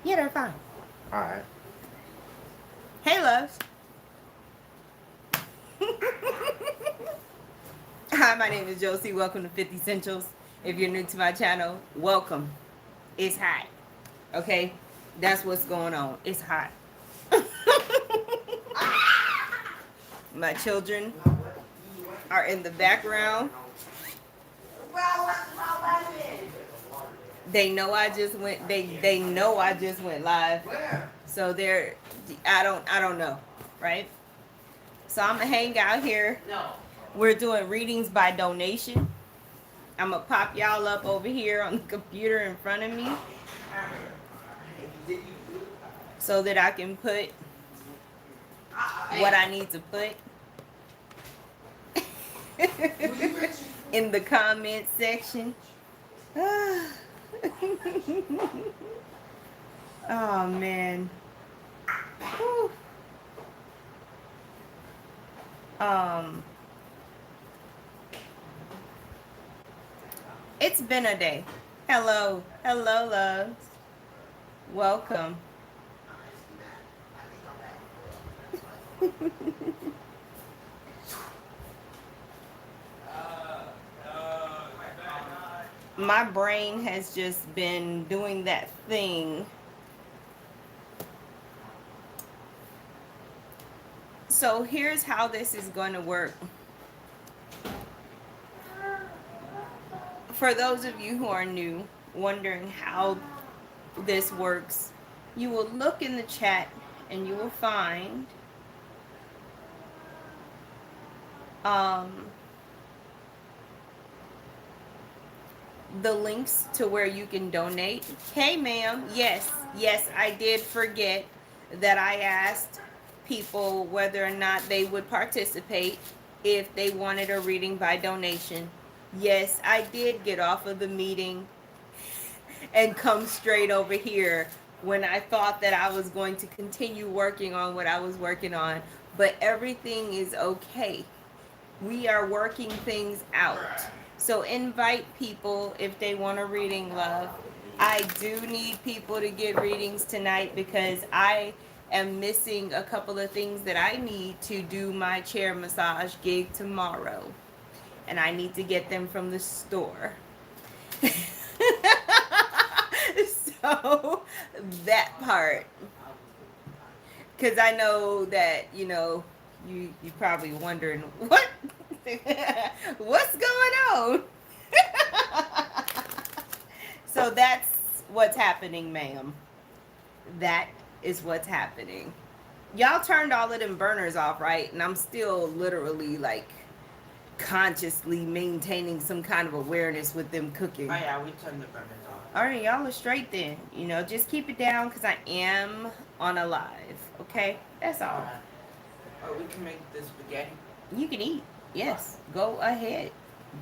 Yeah, they're fine. Alright. Hey, loves. Hi, my name is Josie. Welcome to 50 Essentials. If you're new to my channel, welcome. It's hot. Okay? That's what's going on. It's hot. My children are in the background. They know I just went they know I just went live. So they're I don't know, right? So I'm gonna hang out here. We're doing readings by donation. I'm gonna pop y'all up over here on the computer in front of me so that I can put what I need to put in the comment section. Oh man. Whew. Um it's been a day. Hello. Hello, loves. Welcome. My brain has just been doing that thing. So here's how this is going to work. For those of you who are new, wondering how this works, you will look in the chat and you will find um, the links to where you can donate. Hey, ma'am. Yes, I did forget that I asked people whether or not they would participate if they wanted a reading by donation. Yes, I did get off of the meeting and come straight over here when I thought that I was going to continue working on what I was working on. But everything is okay. We are working things out. So invite people if they want a reading, love. I do need people to get readings tonight because I am missing a couple of things that I need to do my chair massage gig tomorrow. And I need to get them from the store. So that part. Because I know that, you probably wondering, what? What's going on? So that's what's happening, ma'am. That is what's happening. Y'all turned all of them burners off, right? And I'm still literally like consciously maintaining some kind of awareness with them cooking. Oh yeah, we turned the burners off. All right, y'all are straight then. Just keep it down because I am on a live. Okay? That's all. Oh, we can make this spaghetti. You can eat. Yes. Go ahead.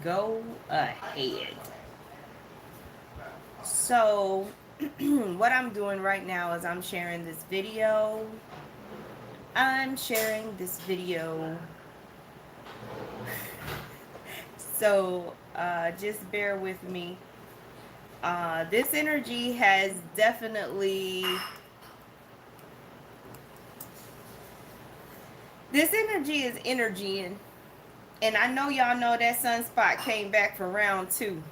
Go ahead. So, what I'm doing right now is I'm sharing this video. So, just bear with me. This energy has definitely... This energy is energying. And I know y'all know that sunspot came back for round 2.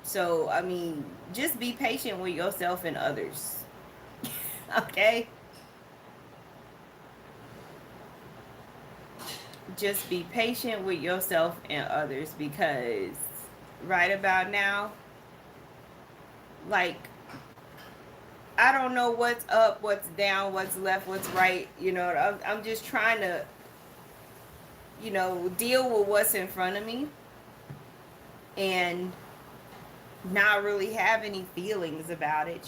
So, I mean, just be patient with yourself and others. Okay? Just be patient with yourself and others because right about now, like, I don't know what's up, what's down, what's left, what's right. I'm just trying to, deal with what's in front of me and not really have any feelings about it,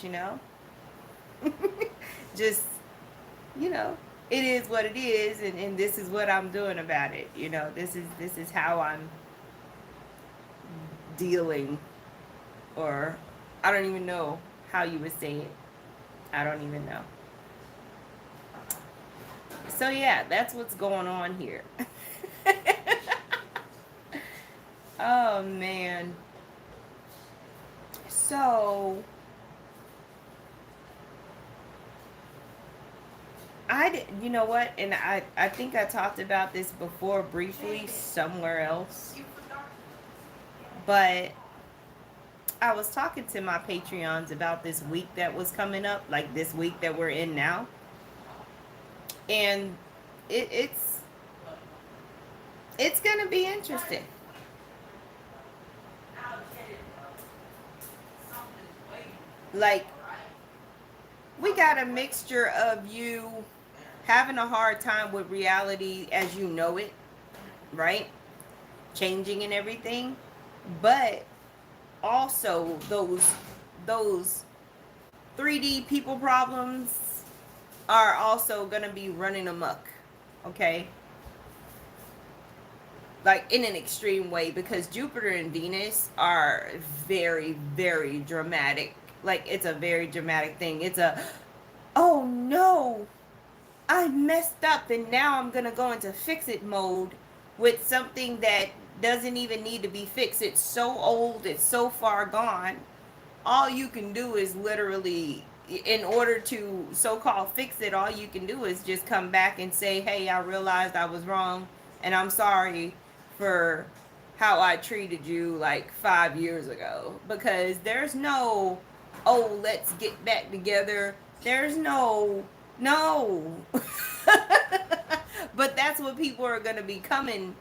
Just, it is what it is, and this is what I'm doing about it. This is how I'm dealing, or I don't even know how you would say it. I don't even know. So yeah, that's what's going on here. Oh man. So You know what? And I think I talked about this before briefly somewhere else, but I was talking to my Patreons about this week that was coming up, like this week that we're in now, and it, it's it's gonna be interesting. Like, we got a mixture of you having a hard time with reality as you know it, right? Changing and everything, but also those 3D people problems are also gonna be running amok, okay? Like in an extreme way, because Jupiter and Venus are very, very dramatic. Like, it's a very dramatic thing. It's a, oh no, I messed up and now I'm gonna go into fix it mode with something that doesn't even need to be fixed. It's so old, it's so far gone. All you can do is literally, in order to so-called fix it, all you can do is just come back and say, hey, I realized I was wrong and I'm sorry for how I treated you like 5 years ago. Because there's no, oh, let's get back together. There's no. But that's what people are going to be coming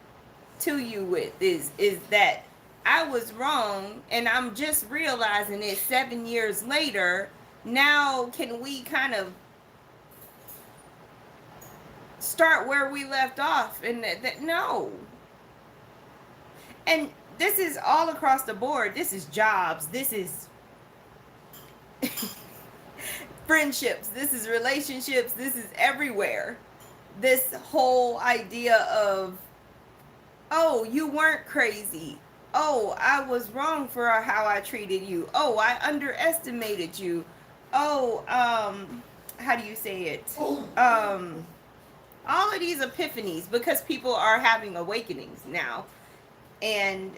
to you with, is that I was wrong and I'm just realizing it 7 years later. Now can we kind of start where we left off? And that no. And this is all across the board. This is jobs. This is friendships. This is relationships. This is everywhere. This whole idea of, oh, you weren't crazy. Oh, I was wrong for how I treated you. Oh, I underestimated you. Oh, how do you say it? All of these epiphanies, because people are having awakenings now. And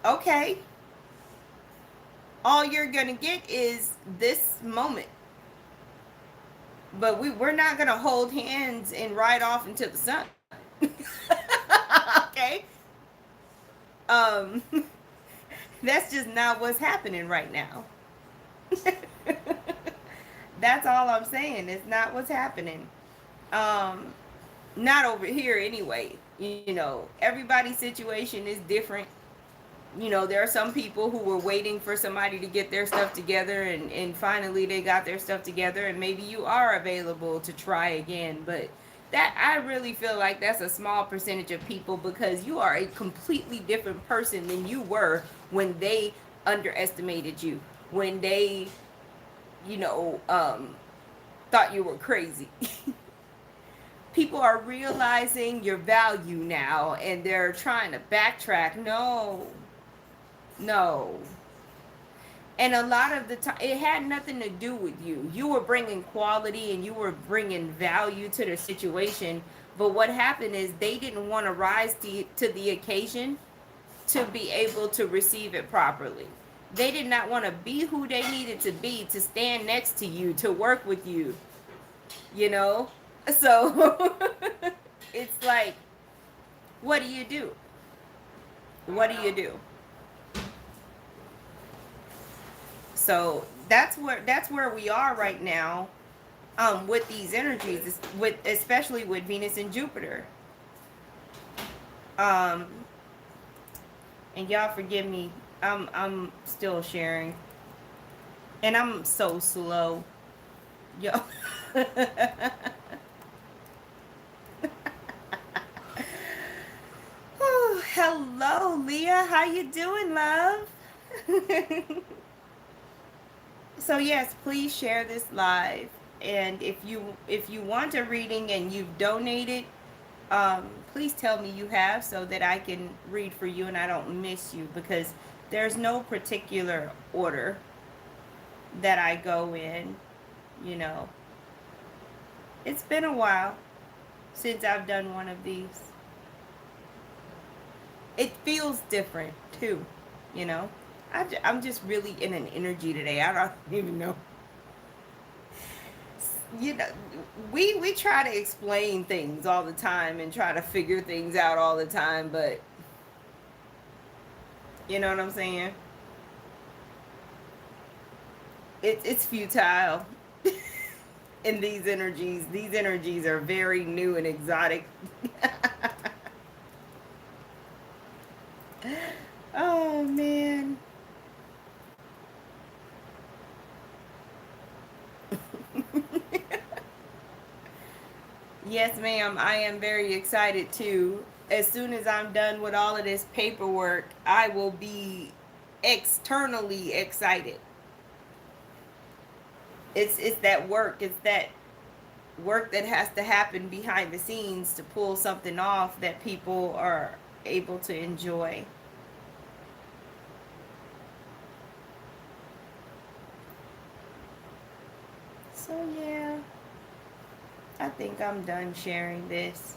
okay, all you're gonna get is this moment. But we're not gonna hold hands and ride off into the sun. Okay? Um that's just not what's happening right now. That's all I'm saying. It's not what's happening. Um Not over here anyway. You know, everybody's situation is different. You know, there are some people who were waiting for somebody to get their stuff together, and finally they got their stuff together, and maybe you are available to try again. But that, I really feel like that's a small percentage of people, because you are a completely different person than you were when they underestimated you, when they, you know, thought you were crazy. People are realizing your value now and they're trying to backtrack. No. And a lot of the time, it had nothing to do with you. You were bringing quality and you were bringing value to the situation. But what happened is they didn't want to rise to the occasion to be able to receive it properly. They did not want to be who they needed to be, to stand next to you, to work with you, you know? So it's like, what do you do? What do you do? So that's where we are right now, with these energies, with especially with Venus and Jupiter. And y'all forgive me, I'm still sharing, and I'm so slow, yo. Oh, hello, Leah. How you doing, love? So yes, please share this live. And if you want a reading and you've donated, please tell me you have, so that I can read for you and I don't miss you, because there's no particular order that I go in, you know. It's been a while since I've done one of these. It feels different too, you know. I'm just really in an energy today. I don't even know. you know, we try to explain things all the time and try to figure things out all the time, but you know what I'm saying? It's futile. In these energies are very new and exotic. Oh man. Yes, ma'am. I am very excited too. As soon as I'm done with all of this paperwork, I will be externally excited. It's that work. It's that work that has to happen behind the scenes to pull something off that people are able to enjoy. So yeah, I think I'm done sharing this.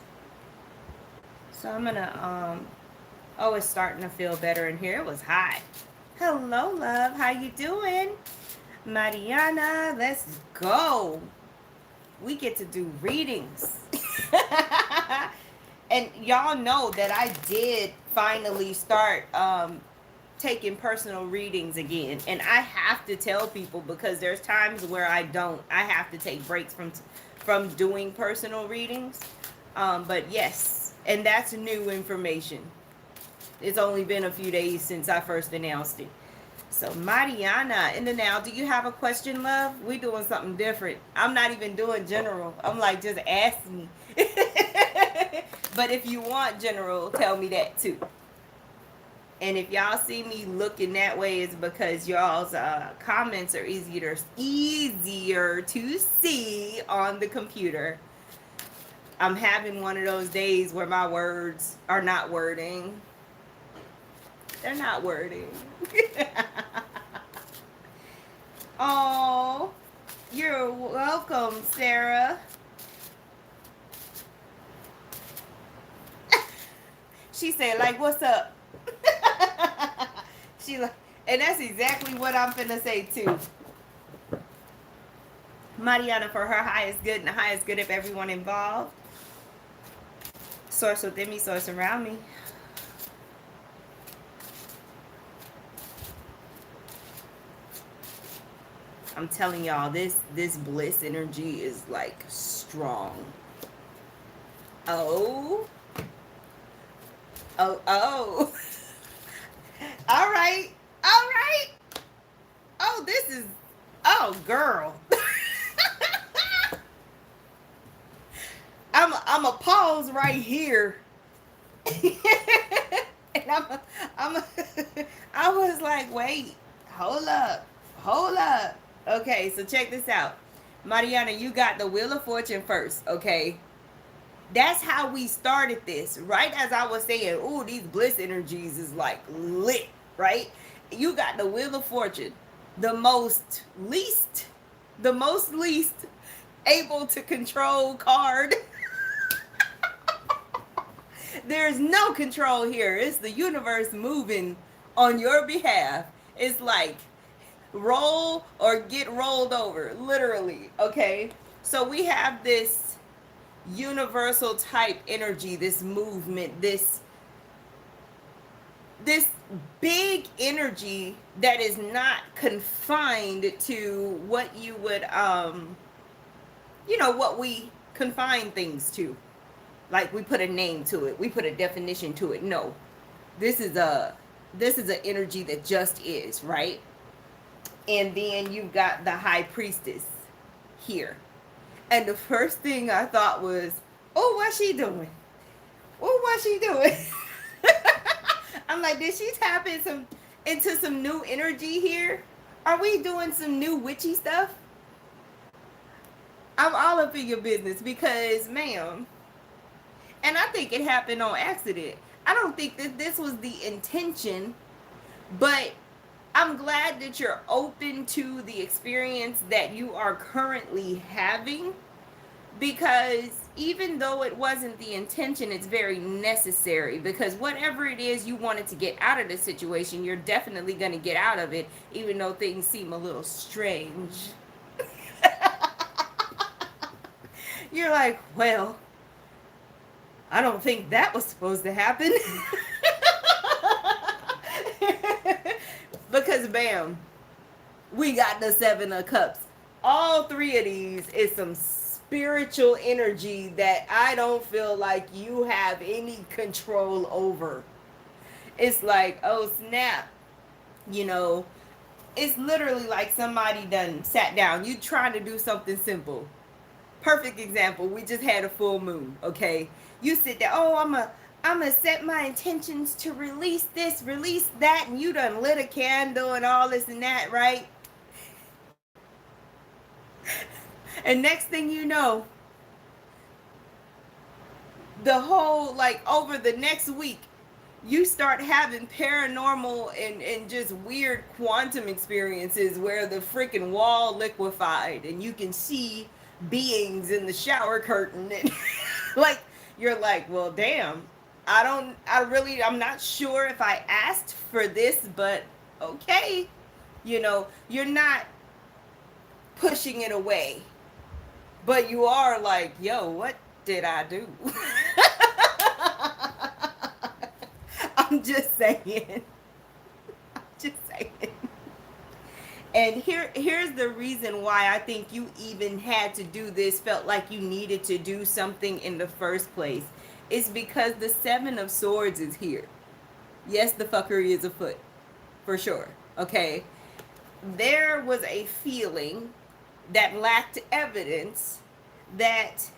So I'm gonna oh, it's starting to feel better in here. It was hot. Hello, love. How you doing? Mariana, let's go. We get to do readings. And y'all know that I did finally start taking personal readings again. And I have to tell people because there's times where I don't. I have to take breaks from doing personal readings. But yes, and that's new information. It's only been a few days since I first announced it. So Mariana, in the now, do you have a question, love? We doing something different. I'm not even doing general. I'm like, just ask me. But if you want general, tell me that too. And if y'all see me looking that way, it's because y'all's comments are easier to see on the computer. I'm having one of those days where my words are not wording. They're not wording. Oh, you're welcome, Sarah. She said, like, what's up? She like, and that's exactly what I'm finna say too. Mariana for her highest good and the highest good of everyone involved. Source within me, source around me. I'm telling y'all, this bliss energy is like strong. Oh. Oh, oh. All right. All right. Oh, this is, oh, girl. I'm a pause right here. And I was like, wait, hold up. Hold up. Okay, so check this out. Mariana, you got the Wheel of Fortune first, okay? That's how we started this. Right as I was saying, ooh, these bliss energies is like lit, right? You got the Wheel of Fortune, the most least able to control card. There's no control here. It's the universe moving on your behalf. It's like roll or get rolled over, literally, okay? So we have this universal type energy, this movement, this big energy that is not confined to what you would what we confine things to. Like we put a name to it, we put a definition to it. No. This is an energy that just is, right? And then you've got the high priestess here. And the first thing I thought was, oh, what's she doing? Oh, what's she doing? I'm like, did she tap into some new energy here? Are we doing some new witchy stuff? I'm all up in your business because, ma'am, and I think it happened on accident. I don't think that this was the intention, but I'm glad that you're open to the experience that you are currently having, because even though it wasn't the intention, it's very necessary, because whatever it is you wanted to get out of the situation, you're definitely going to get out of it, even though things seem a little strange. You're like, well, I don't think that was supposed to happen. Because, bam, we got the Seven of Cups. All three of these is some spiritual energy that I don't feel like you have any control over. It's like, oh snap, you know, it's literally like somebody done sat down. You trying to do something simple. Perfect example. We just had a full moon. Okay, you sit there. Oh, I'm gonna set my intentions to release this, release that, and you done lit a candle and all this and that, right? And next thing you know, the whole, like, over the next week, you start having paranormal and just weird quantum experiences where the freaking wall liquefied and you can see beings in the shower curtain and like, you're like, well, damn, I'm not sure if I asked for this, but okay. You're not pushing it away, but you are like, yo, what did I do? I'm just saying. I'm just saying. And here's the reason why I think you even had to do this, felt like you needed to do something in the first place. It's because the Seven of Swords is here. Yes, the fuckery is afoot. For sure. Okay. There was a feeling that lacked evidence that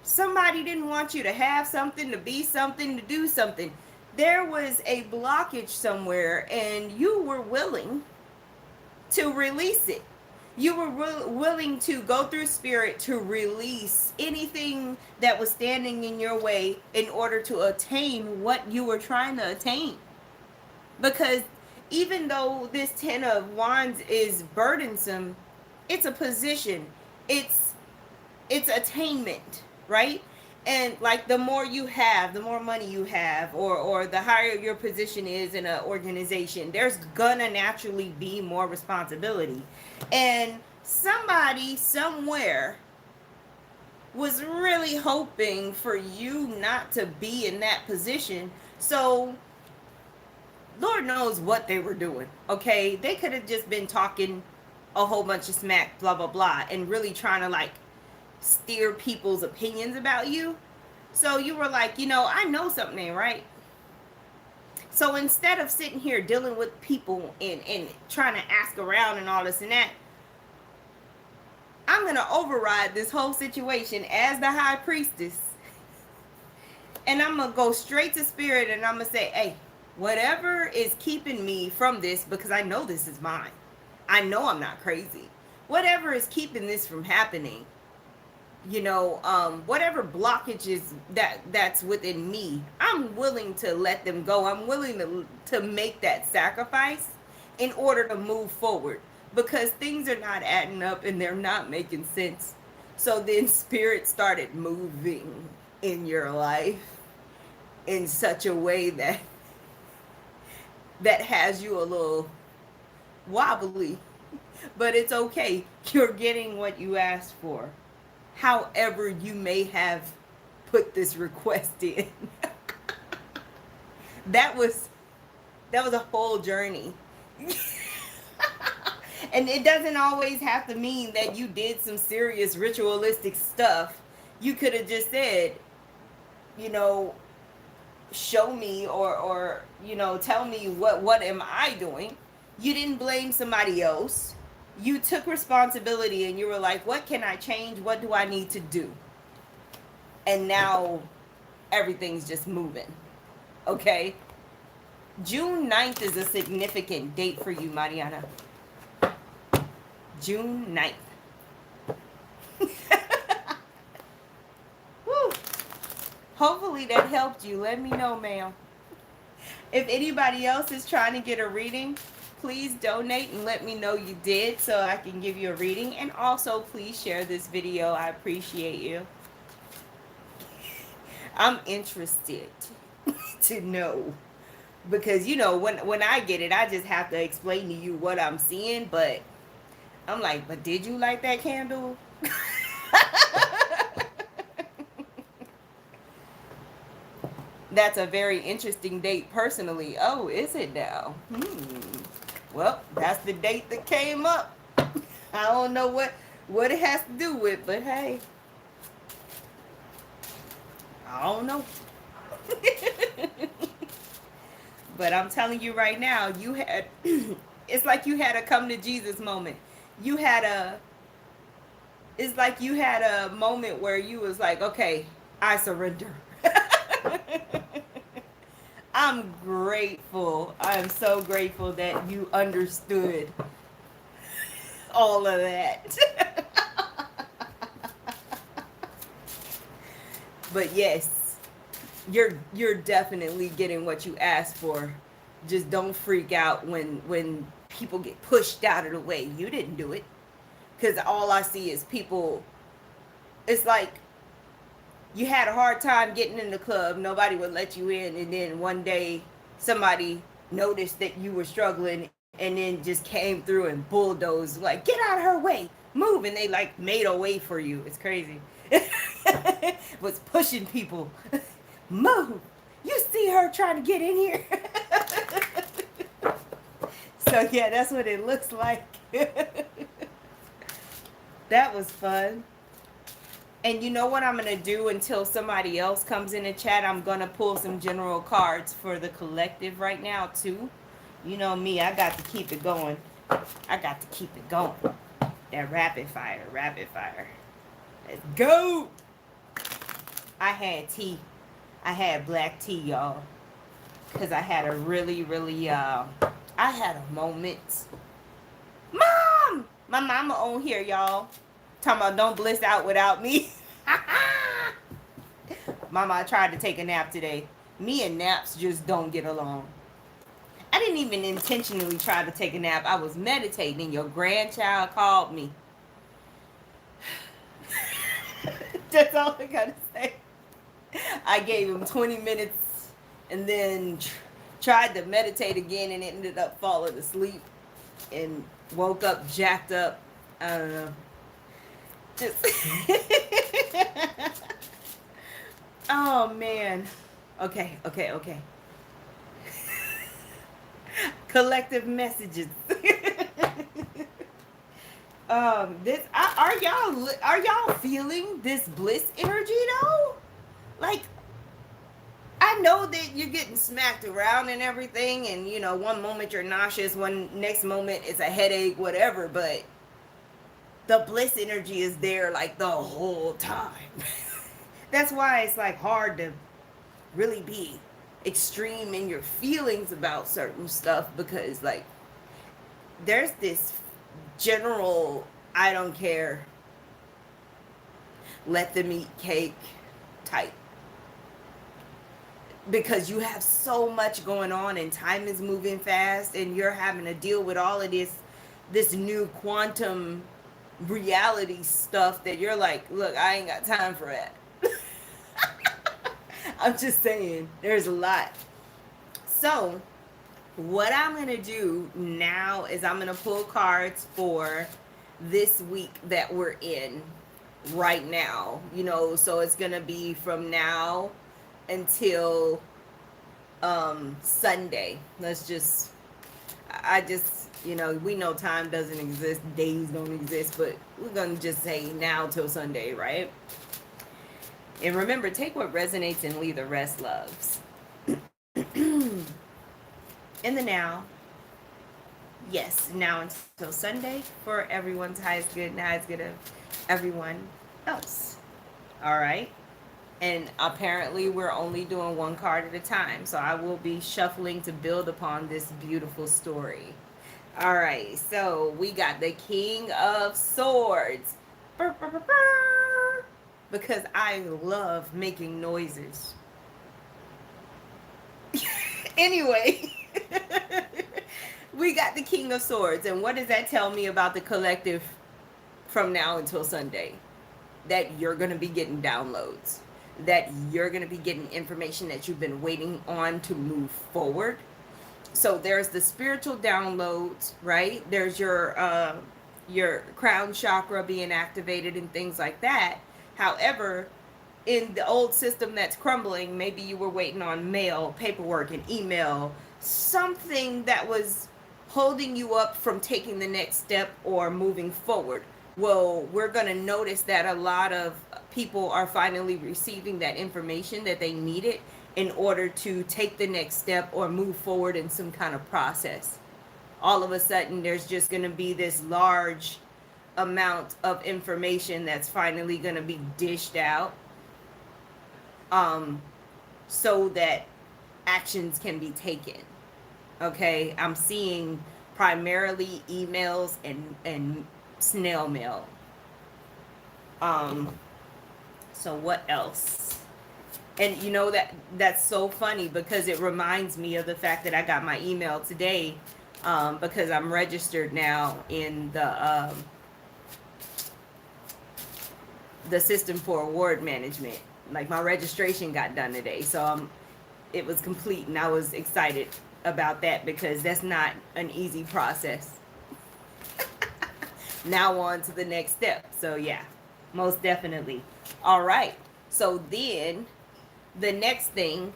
somebody didn't want you to have something, to be something, to do something. There was a blockage somewhere and you were willing to release it. You were willing to go through spirit to release anything that was standing in your way in order to attain what you were trying to attain. Because even though this Ten of Wands is burdensome, it's a position. It's attainment, right? And like, the more you have, the more money you have, or the higher your position is in an organization, there's gonna naturally be more responsibility. And somebody somewhere was really hoping for you not to be in that position. So Lord knows what they were doing. Okay, they could have just been talking a whole bunch of smack, blah blah blah, and really trying to like steer people's opinions about you. So you were like, I know something ain't right. So instead of sitting here dealing with people and trying to ask around and all this and that, I'm going to override this whole situation as the high priestess. And I'm going to go straight to spirit and I'm going to say, hey, whatever is keeping me from this, because I know this is mine. I know I'm not crazy. Whatever is keeping this from happening, whatever blockages that's within me, I'm willing to let them go. I'm willing to make that sacrifice in order to move forward, because things are not adding up and they're not making sense. So then spirit started moving in your life in such a way that has you a little wobbly, but it's okay. You're getting what you asked for. However you may have put this request in. that was a whole journey. And it doesn't always have to mean that you did some serious ritualistic stuff. You could have just said, show me or tell me what am I doing. You didn't blame somebody else. You took responsibility and you were like, what can I change? What do I need to do? And now everything's just moving. Okay? June 9th is a significant date for you, Mariana. June 9th. Woo. Hopefully that helped you. Let me know, ma'am. If anybody else is trying to get a reading, please donate and let me know you did so I can give you a reading. And also, please share this video. I appreciate you. I'm interested to know. Because, when I get it, I just have to explain to you what I'm seeing. But I'm like, but did you light that candle? That's a very interesting date personally. Oh, is it now? Well, that's the date that came up. I don't know what it has to do with, but hey, I don't know. But I'm telling you right now, you had it's like you had a come to Jesus moment. You had a it's like you had a moment where you was like, okay, I surrender. I'm grateful. I'm so grateful that you understood all of that. But yes, you're definitely getting what you asked for. Just don't freak out when people get pushed out of the way. You didn't do it. Cuz all I see is people. It's like you had a hard time getting in the club, nobody would let you in, and then one day somebody noticed that you were struggling and then just came through and bulldozed, like, get out of her way, move, and they like made a way for you. It's crazy. Was pushing people. Move. You see her trying to get in here. So yeah, that's what it looks like. That was fun. And you know what I'm going to do until somebody else comes in the chat? I'm going to pull some general cards for the collective right now, too. You know me, I got to keep it going. I got to keep it going. That rapid fire, rapid fire. Let's go. I had tea. I had black tea, y'all. Because I had a really, I had a moment. Mom! My mama on here, y'all. Talking about don't bliss out without me. Mama, I tried to take a nap today. Me and naps just don't get along. I didn't even intentionally try to take a nap. I was meditating and your grandchild called me. That's all I gotta say. I gave him 20 minutes and then tried to meditate again and ended up falling asleep and woke up jacked up. I don't know. Just oh man. Okay. Collective messages. This are y'all feeling this bliss energy though? Like, I know that you're getting smacked around and everything, and you know, one moment you're nauseous, one next moment it's a headache, whatever, but the bliss energy is there like the whole time. That's why it's like hard to really be extreme in your feelings about certain stuff, because like there's this general I don't care, let them eat cake type, because you have so much going on and time is moving fast and you're having to deal with all of this new quantum reality stuff that you're like, look, I ain't got time for that. I'm just saying, there's a lot. So what I'm gonna do now is I'm gonna pull cards for this week that we're in right now, you know, so it's gonna be from now until Sunday. I just, you know, we know time doesn't exist, days don't exist, but we're gonna just say now till Sunday, right? And remember, take what resonates and leave the rest, loves. In the now, yes, now until Sunday, for everyone's highest good and highest good of everyone else. All right. And apparently we're only doing one card at a time, so I will be shuffling to build upon this beautiful story. All right, so we got the King of Swords. Burr, burr, burr, burr, because I love making noises. Anyway, we got the King of Swords, and what does that tell me about the collective from now until Sunday? That you're going to be getting downloads, that you're going to be getting information that you've been waiting on to move forward. So there's the spiritual downloads, right? There's your crown chakra being activated and things like that. However, in the old system that's crumbling, maybe you were waiting on mail, paperwork, and email, something that was holding you up from taking the next step or moving forward. Well, we're going to notice that a lot of people are finally receiving that information that they needed in order to take the next step or move forward in some kind of process. All of a sudden, there's just going to be this large amount of information that's finally going to be dished out, um, so that actions can be taken. Okay, I'm seeing primarily emails and snail mail. Um, so what else? And you know that's so funny because it reminds me of the fact that I got my email today, because I'm registered now in the system for award management. Like my registration got done today, so it was complete, and I was excited about that because that's not an easy process. Now on to the next step. So yeah, most definitely. All right. So then the next thing,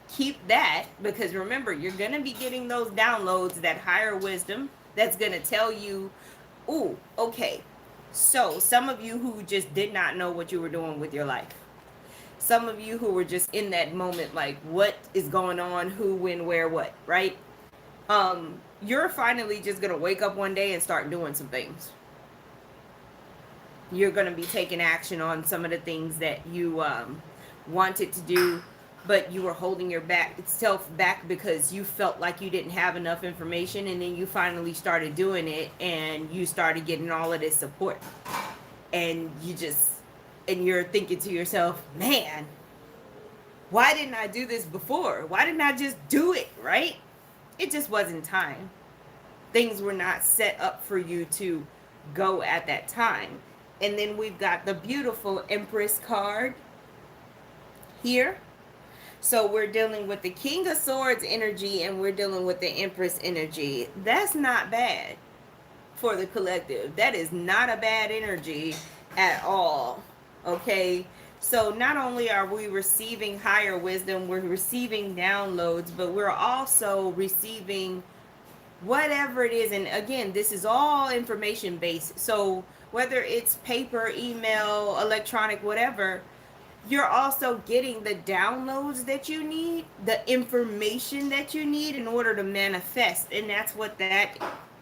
keep that, because remember, you're going to be getting those downloads, that higher wisdom that's going to tell you, ooh, okay. So some of you who just did not know what you were doing with your life, some of you who were just in that moment, like, what is going on, who, when, where, what, right? You're finally just gonna wake up one day and start doing some things. You're gonna be taking action on some of the things that you wanted to do, but you were holding your self back because you felt like you didn't have enough information, and then you finally started doing it, and you started getting all of this support, and you're thinking to yourself, man, why didn't I do this before? Why didn't I just do it, right? It just wasn't time. Things were not set up for you to go at that time. And then we've got the beautiful Empress card here. So we're dealing with the King of Swords energy, and we're dealing with the Empress energy. That's not bad for the collective. That is not a bad energy at all. Okay? So not only are we receiving higher wisdom, we're receiving downloads, but we're also receiving whatever it is. And again, this is all information based. So whether it's paper, email, electronic, whatever, you're also getting the downloads that you need, the information that you need in order to manifest. And that's what that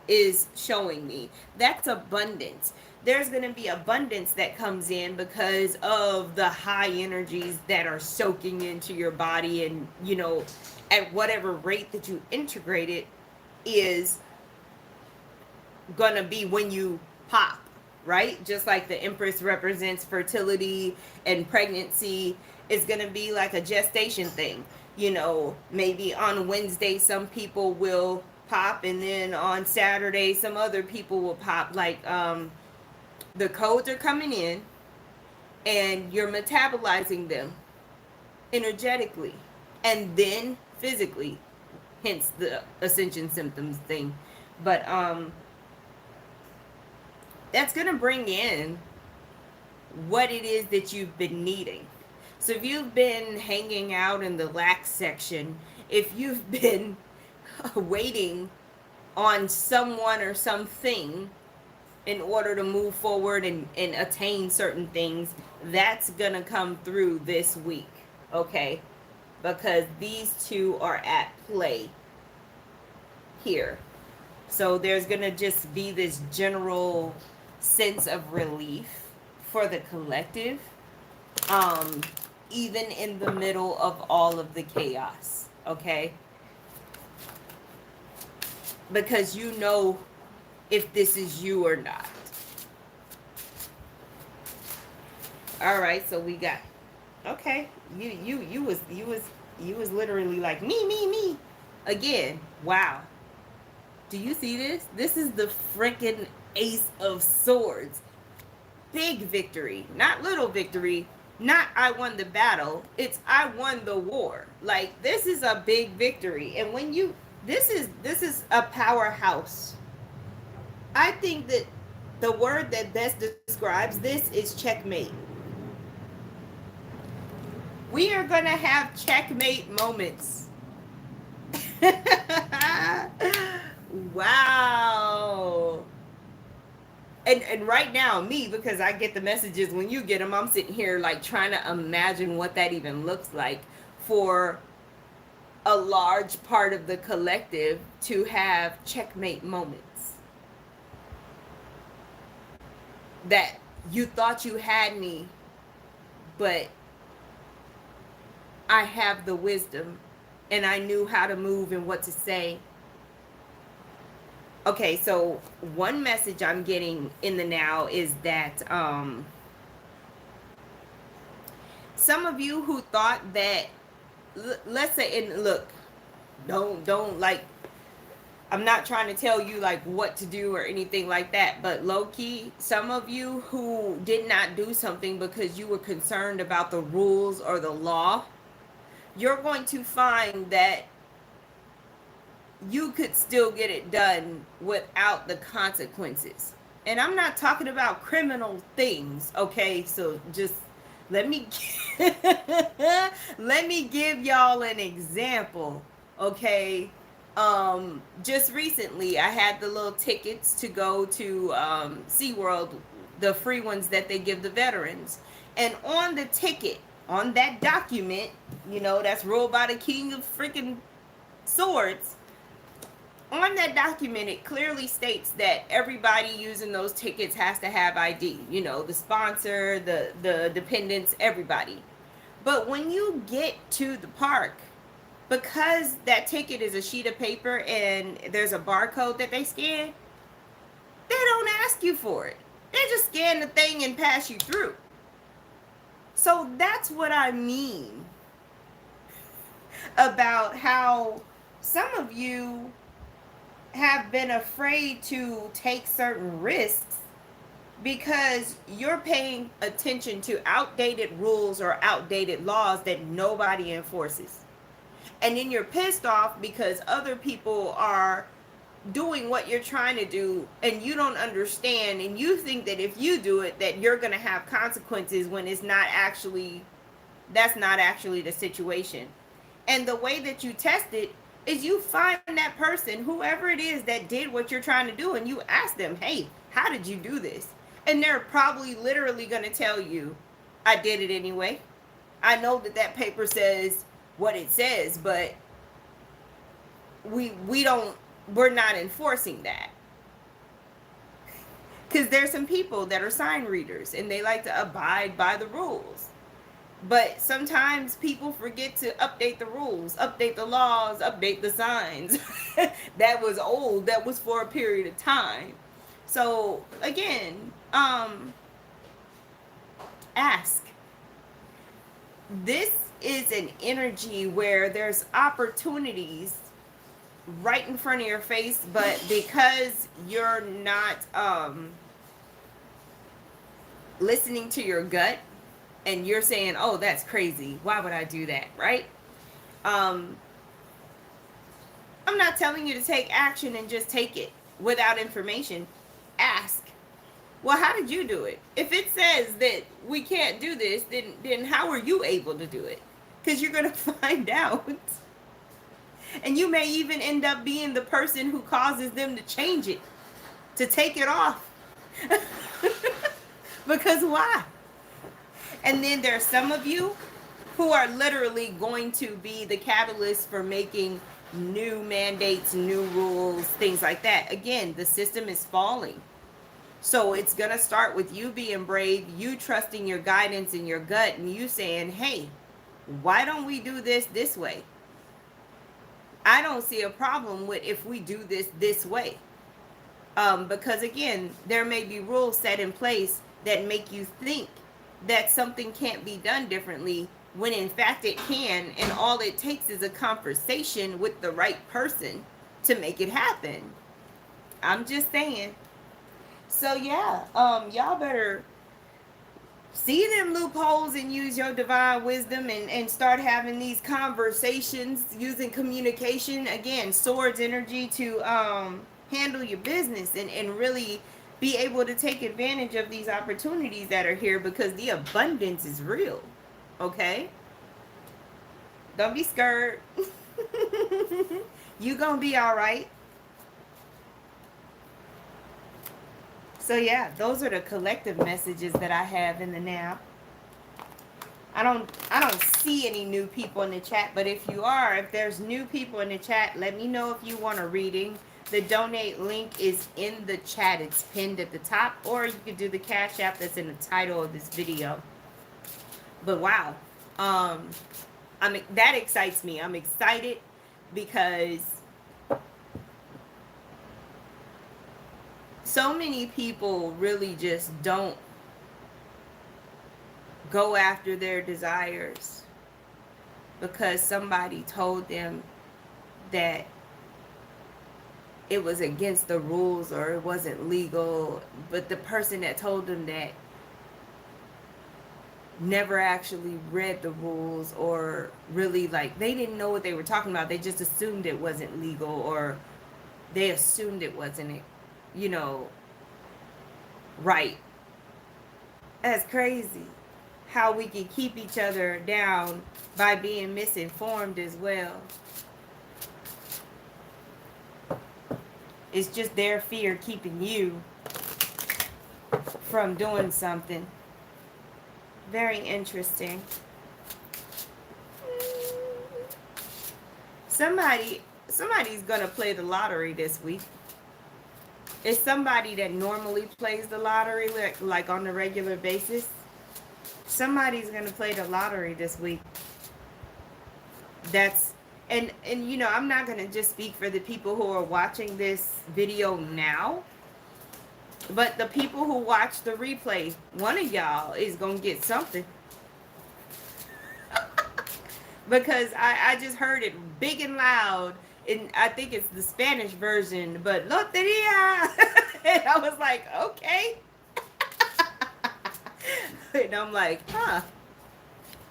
is showing me. That's abundance. There's going to be abundance that comes in because of the high energies that are soaking into your body, and at whatever rate that you integrate it is going to be when you pop, right? Just like the Empress represents fertility and pregnancy, is going to be like a gestation thing. Maybe on Wednesday some people will pop, and then on Saturday some other people will pop. Like the codes are coming in, and you're metabolizing them energetically and then physically, hence the ascension symptoms thing. But that's going to bring in what it is that you've been needing. So if you've been hanging out in the lack section, if you've been waiting on someone or something in order to move forward and attain certain things, that's going to come through this week, okay? Because these two are at play here. So there's going to just be this general sense of relief for the collective, even in the middle of all of the chaos, okay? Because you know if this is you or not. All right, so we got, okay, you was literally like me again. Wow. Do you see this? This is the freaking Ace of Swords. Big victory, not little victory. Not I won the battle. It's I won the war. Like, this is a big victory. And when this is a powerhouse. I think that the word that best describes this is checkmate. We are going to have checkmate moments. Wow. And right now, me, because I get the messages when you get them, I'm sitting here like trying to imagine what that even looks like for a large part of the collective to have checkmate moments. That you thought you had me, but I have the wisdom and I knew how to move and what to say. Okay, so one message I'm getting in the now is that some of you who thought that, let's say, and look, don't like, I'm not trying to tell you like what to do or anything like that, but low key, some of you who did not do something because you were concerned about the rules or the law, you're going to find that you could still get it done without the consequences. And I'm not talking about criminal things, okay? So just let me let me give y'all an example, okay? Just recently I had the little tickets to go to SeaWorld, the free ones that they give the veterans. And on the ticket, on that document, you know, that's ruled by the king of freaking swords, on that document, it clearly states that everybody using those tickets has to have ID. You know, the sponsor, the dependents, everybody. But when you get to the park, because that ticket is a sheet of paper and there's a barcode that they scan, they don't ask you for it. They just scan the thing and pass you through. So that's what I mean about how some of you have been afraid to take certain risks because you're paying attention to outdated rules or outdated laws that nobody enforces. And then you're pissed off because other people are doing what you're trying to do and you don't understand, and you think that if you do it that you're going to have consequences when it's not actually, that's not actually the situation. And the way that you test it is you find that person, whoever it is that did what you're trying to do, and you ask them, hey, how did you do this? And they're probably literally going to tell you, I did it anyway. I know that that paper says what it says, but we're not enforcing that. Because there's some people that are sign readers and they like to abide by the rules. But sometimes people forget to update the rules, update the laws, update the signs. That was old. That was for a period of time. So again, ask. This is an energy where there's opportunities right in front of your face, but because you're not listening to your gut, and you're saying, oh, that's crazy, why would I do that, right? I'm not telling you to take action and just take it without information. Ask, well, how did you do it? If it says that we can't do this, then how are you able to do it? Because you're going to find out. And you may even end up being the person who causes them to change it, to take it off. Because why? And then there's some of you who are literally going to be the catalyst for making new mandates, new rules, things like that. Again, the system is falling. So it's going to start with you being brave, you trusting your guidance and your gut, and you saying, hey, why don't we do this way? I don't see a problem with if we do this way. Because again, there may be rules set in place that make you think that something can't be done differently, when in fact it can, and all it takes is a conversation with the right person to make it happen. I'm just saying. So yeah, y'all better see them loopholes and use your divine wisdom and start having these conversations using communication. Again, swords energy to handle your business and really be able to take advantage of these opportunities that are here, because the abundance is real. Okay? Don't be scared. You gonna be all right. So yeah, those are the collective messages that I have in the now. I don't see any new people in the chat, but if you are, if there's new people in the chat, let me know if you want a reading. The donate link is in the chat. It's pinned at the top, or you could do the cash app that's in the title of this video. But wow, um, that excites me. I'm excited because so many people really just don't go after their desires because somebody told them that it was against the rules or it wasn't legal, but the person that told them that never actually read the rules, or really, like, they didn't know what they were talking about. They just assumed it wasn't legal, or they assumed it wasn't, you know, right. That's crazy how we can keep each other down by being misinformed as well. It's just their fear keeping you from doing something. Very interesting. Somebody's gonna play the lottery this week. It's somebody that normally plays the lottery, like on a regular basis. Somebody's gonna play the lottery this week. That's and you know, I'm not gonna just speak for the people who are watching this video now, but the people who watch the replay, one of y'all is gonna get something. Because I just heard it big and loud, and I think it's the Spanish version, but loteria. And I was like, okay. And I'm like, huh.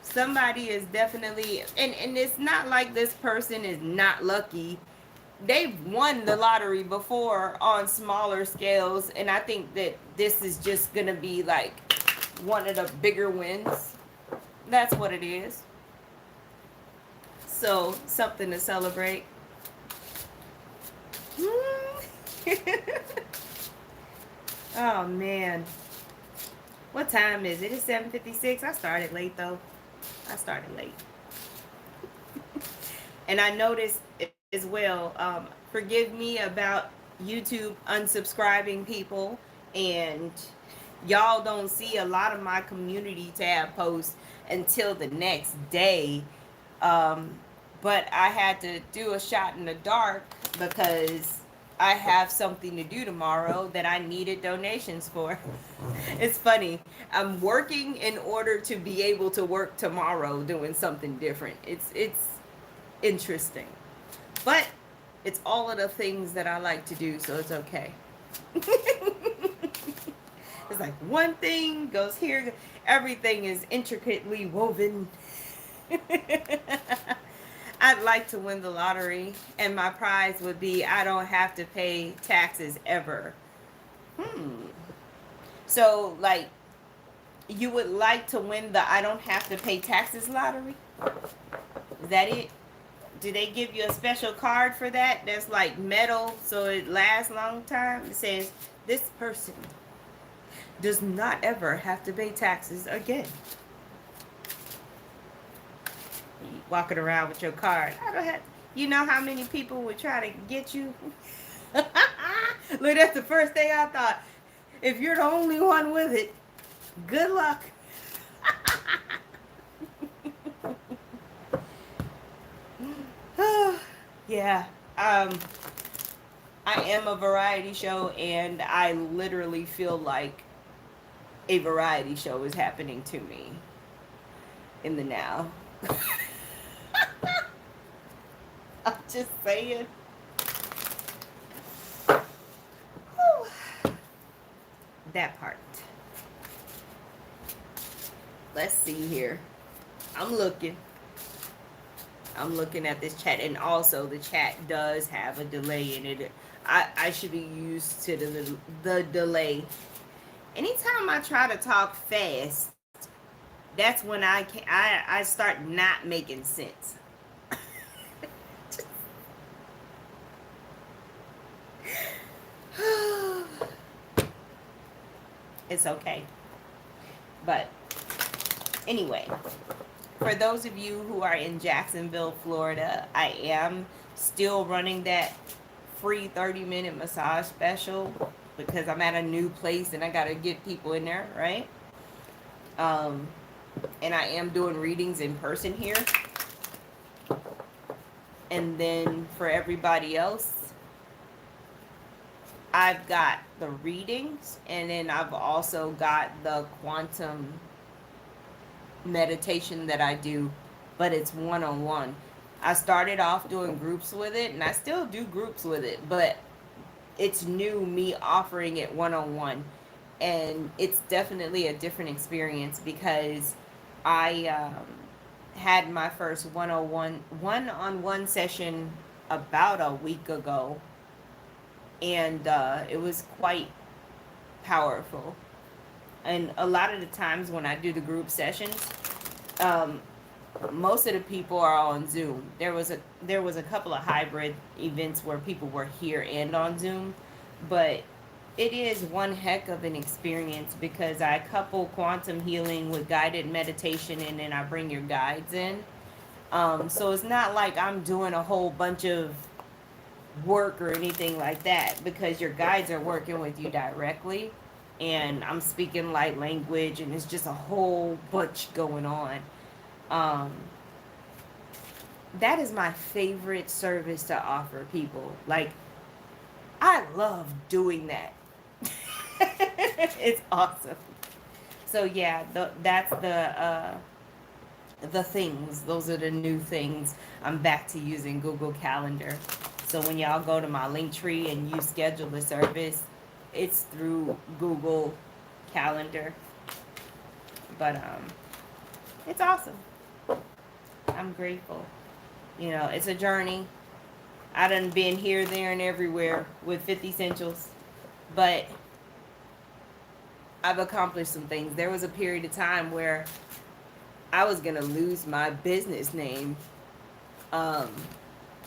Somebody is definitely, and it's not like this person is not lucky. They've won the lottery before on smaller scales, and I think that this is just gonna be like one of the bigger wins. That's what it is. So, something to celebrate. Oh man. What time is it? It's 7:56. I started late though. I started late. And I noticed as well, forgive me about YouTube unsubscribing people, and y'all don't see a lot of my community tab posts until the next day. But I had to do a shot in the dark because I have something to do tomorrow that I needed donations for. It's funny. I'm working in order to be able to work tomorrow doing something different. It's interesting. But it's all of the things that I like to do, so it's okay. It's like one thing goes here, everything is intricately woven. I'd like to win the lottery, and my prize would be I don't have to pay taxes ever. So, like, you would like to win the I don't have to pay taxes lottery? Is that it? Do they give you a special card for that that's like metal so it lasts a long time? It says, this person does not ever have to pay taxes again. Walking around with your card. I don't have. You know how many people would try to get you? Look, that's the first thing I thought. If you're the only one with it, good luck. Yeah. I am a variety show, and I literally feel like a variety show is happening to me in the now. I'm just saying. Whew. That part. Let's see here. I'm looking at this chat, and also the chat does have a delay in it. I should be used to the delay. Anytime I try to talk fast, that's when I start not making sense. It's okay. But anyway, for those of you who are in Jacksonville, Florida, I am still running that free 30-minute massage special because I'm at a new place and I got to get people in there, right? Um, and I am doing readings in person here. And then for everybody else, I've got the readings, and then I've also got the quantum meditation that I do, but it's one-on-one. I started off doing groups with it, and I still do groups with it, but it's new me offering it one-on-one. And it's definitely a different experience because I had my first one-on-one session about a week ago, and it was quite powerful. And a lot of the times when I do the group sessions, um, most of the people are on Zoom. There was a couple of hybrid events where people were here and on Zoom, but it is one heck of an experience because I couple quantum healing with guided meditation, and then I bring your guides in. So it's not like I'm doing a whole bunch of work or anything like that because your guides are working with you directly, and I'm speaking light language, and it's just a whole bunch going on. Um, that is my favorite service to offer people. Like, I love doing that. It's awesome. So yeah, that's the things. Those are the new things. I'm back to using Google Calendar. So when y'all go to my link tree and you schedule the service, it's through Google Calendar. But it's awesome. I'm grateful. You know, it's a journey. I done been here, there, and everywhere with 50 Essentials, but I've accomplished some things. There was a period of time where I was gonna lose my business name. Um,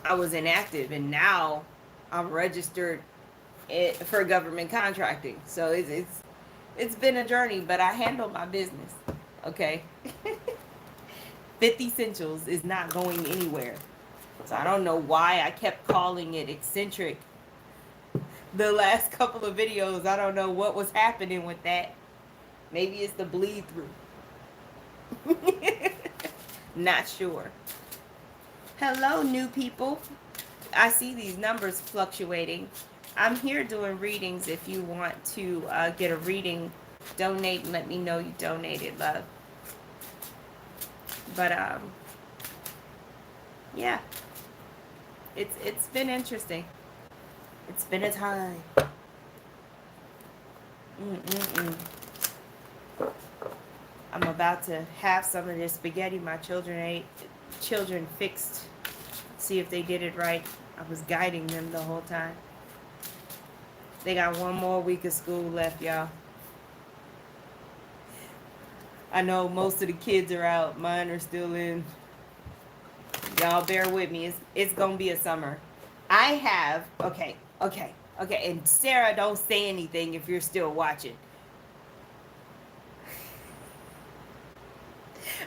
I was inactive, and now I'm registered for government contracting. So it's been a journey, but I handle my business. Okay, 50 Essentials is not going anywhere. So I don't know why I kept calling it eccentric the last couple of videos. I don't know what was happening with that. Maybe it's the bleed through. Not sure. Hello, new people. I see these numbers fluctuating. I'm here doing readings. If you want to get a reading, donate and let me know you donated, love. But yeah, it's been interesting. It's been a time. Mm-mm-mm. I'm about to have some of this spaghetti my children fixed. See if they did it right. I was guiding them the whole time. They got one more week of school left, y'all. I know most of the kids are out. Mine are still in. Y'all bear with me. It's gonna be a summer. I have okay. And Sarah, don't say anything if you're still watching.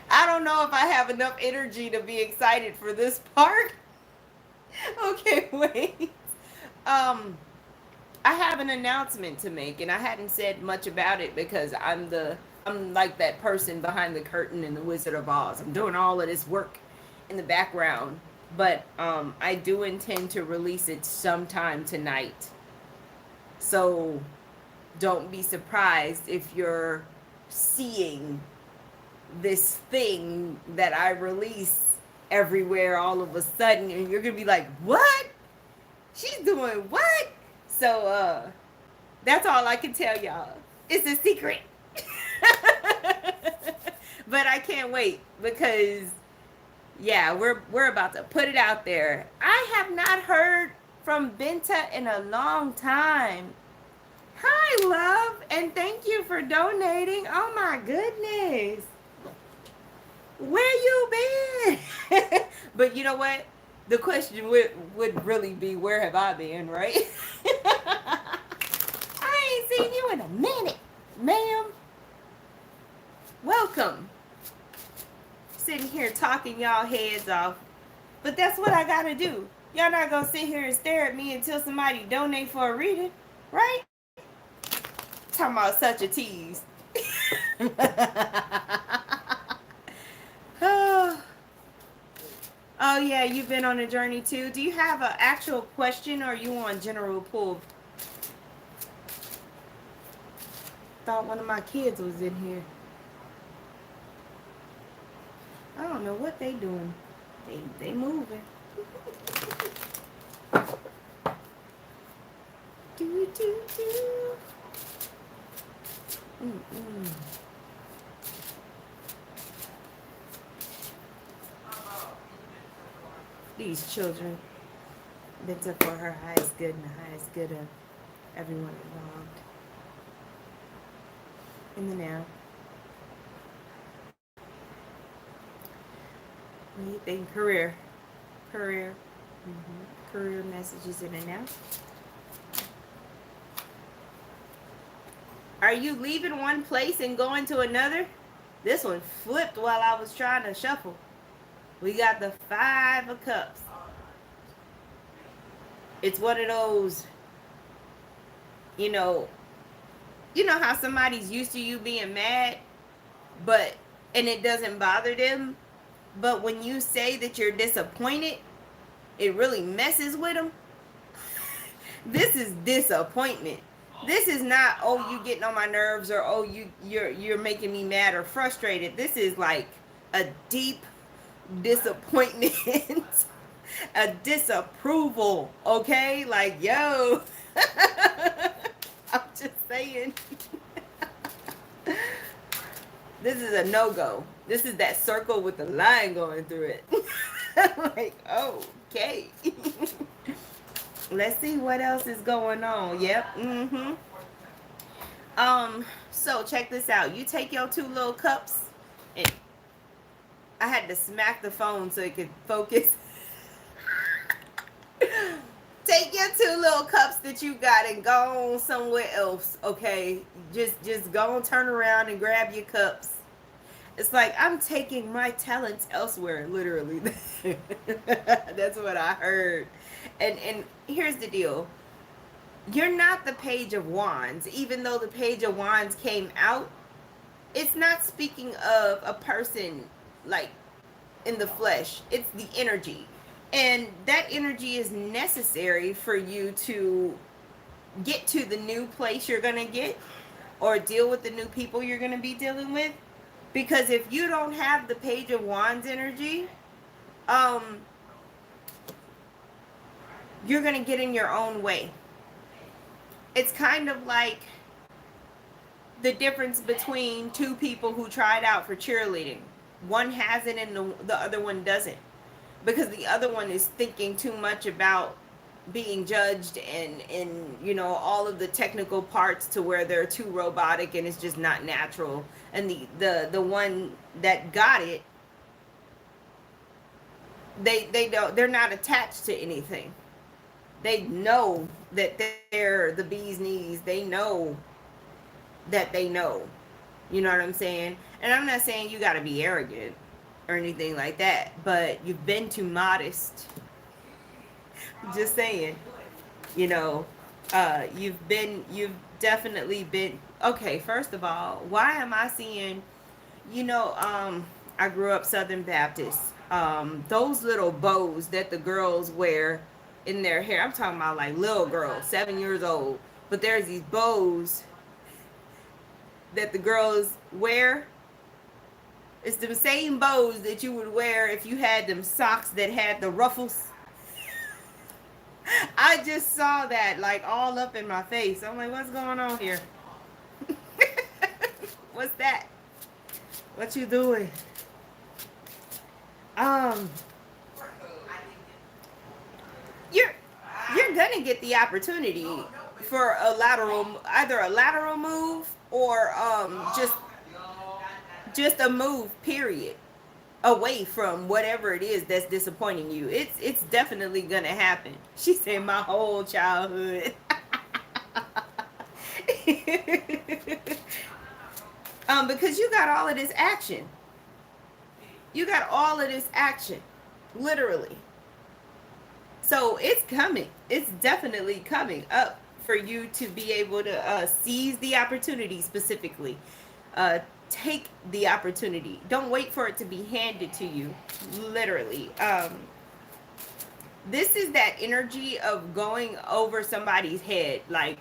I don't know if I have enough energy to be excited for this part. Okay, wait. I have an announcement to make, and I hadn't said much about it because I'm like that person behind the curtain in the Wizard of Oz. I'm doing all of this work in the background, but I do intend to release it sometime tonight. So don't be surprised if you're seeing this thing that I release everywhere all of a sudden, and you're gonna be like, what? She's doing what? So that's all I can tell y'all. It's a secret. But I can't wait because yeah, we're about to put it out there. I have not heard from Benta in a long time. Hi, love, and thank you for donating. Oh my goodness. Where you been? But you know what? The question would really be, where have I been, right? I ain't seen you in a minute. Ma'am, welcome. Sitting here talking y'all heads off. But that's what I gotta do. Y'all not gonna sit here and stare at me until somebody donate for a reading, right? Talking about such a tease. oh, oh yeah, you've been on a journey too. Do you have an actual question or are you on general pull? Thought one of my kids was in here. I don't know what they doing. They moving. do do do. Mm-mm. These children. Been up for her highest good and the highest good of everyone involved. In the now. Anything career. Career. Career messages in and out. Are you leaving one place and going to another? This one flipped while I was trying to shuffle. We got the 5 of Cups. It's one of those, you know how somebody's used to you being mad, and it doesn't bother them, but when you say that you're disappointed, it really messes with them. This is disappointment. This is not, oh, you getting on my nerves, or oh, you're making me mad or frustrated. This is like a deep disappointment. A disapproval, okay? Like, yo. I'm just saying. This is a no-go. This is that circle with the line going through it. Like, okay. Let's see what else is going on. Yep. So check this out. You take your 2 little cups, and I had to smack the phone so it could focus. Take your 2 little cups that you got and go on somewhere else, okay? Just go and turn around and grab your cups. It's like, I'm taking my talents elsewhere, literally. That's what I heard. And here's the deal. You're not the Page of Wands. Even though the Page of Wands came out, it's not speaking of a person, like, in the flesh. It's the energy. And that energy is necessary for you to get to the new place you're going to get, or deal with the new people you're going to be dealing with. Because if you don't have the Page of Wands energy, you're going to get in your own way. It's kind of like the difference between 2 people who tried out for cheerleading. One has it and the other one doesn't. Because the other one is thinking too much about being judged and all of the technical parts, to where they're too robotic and it's just not natural. And the one that got it, they're not attached to anything. They know that they're the bee's knees. They know that they know. You know what I'm saying? And I'm not saying you got to be arrogant or anything like that, but you've been too modest. Just saying. You've definitely been. Okay, first of all, why am I seeing, I grew up Southern Baptist. Those little bows that the girls wear in their hair. I'm talking about like little girls, 7 years old. But there's these bows that the girls wear. It's the same bows that you would wear if you had them socks that had the ruffles. I just saw that like all up in my face. I'm like, what's going on here? What's that? What you doing? You're gonna get the opportunity for either a lateral move, or just a move, period, away from whatever it is that's disappointing you. It's definitely gonna happen. She said my whole childhood. Because you got all of this action. You got all of this action, literally. So it's coming. It's definitely coming up for you to be able to seize the opportunity specifically. Uh, take the opportunity. Don't wait for it to be handed to you, literally. This is that energy of going over somebody's head. Like,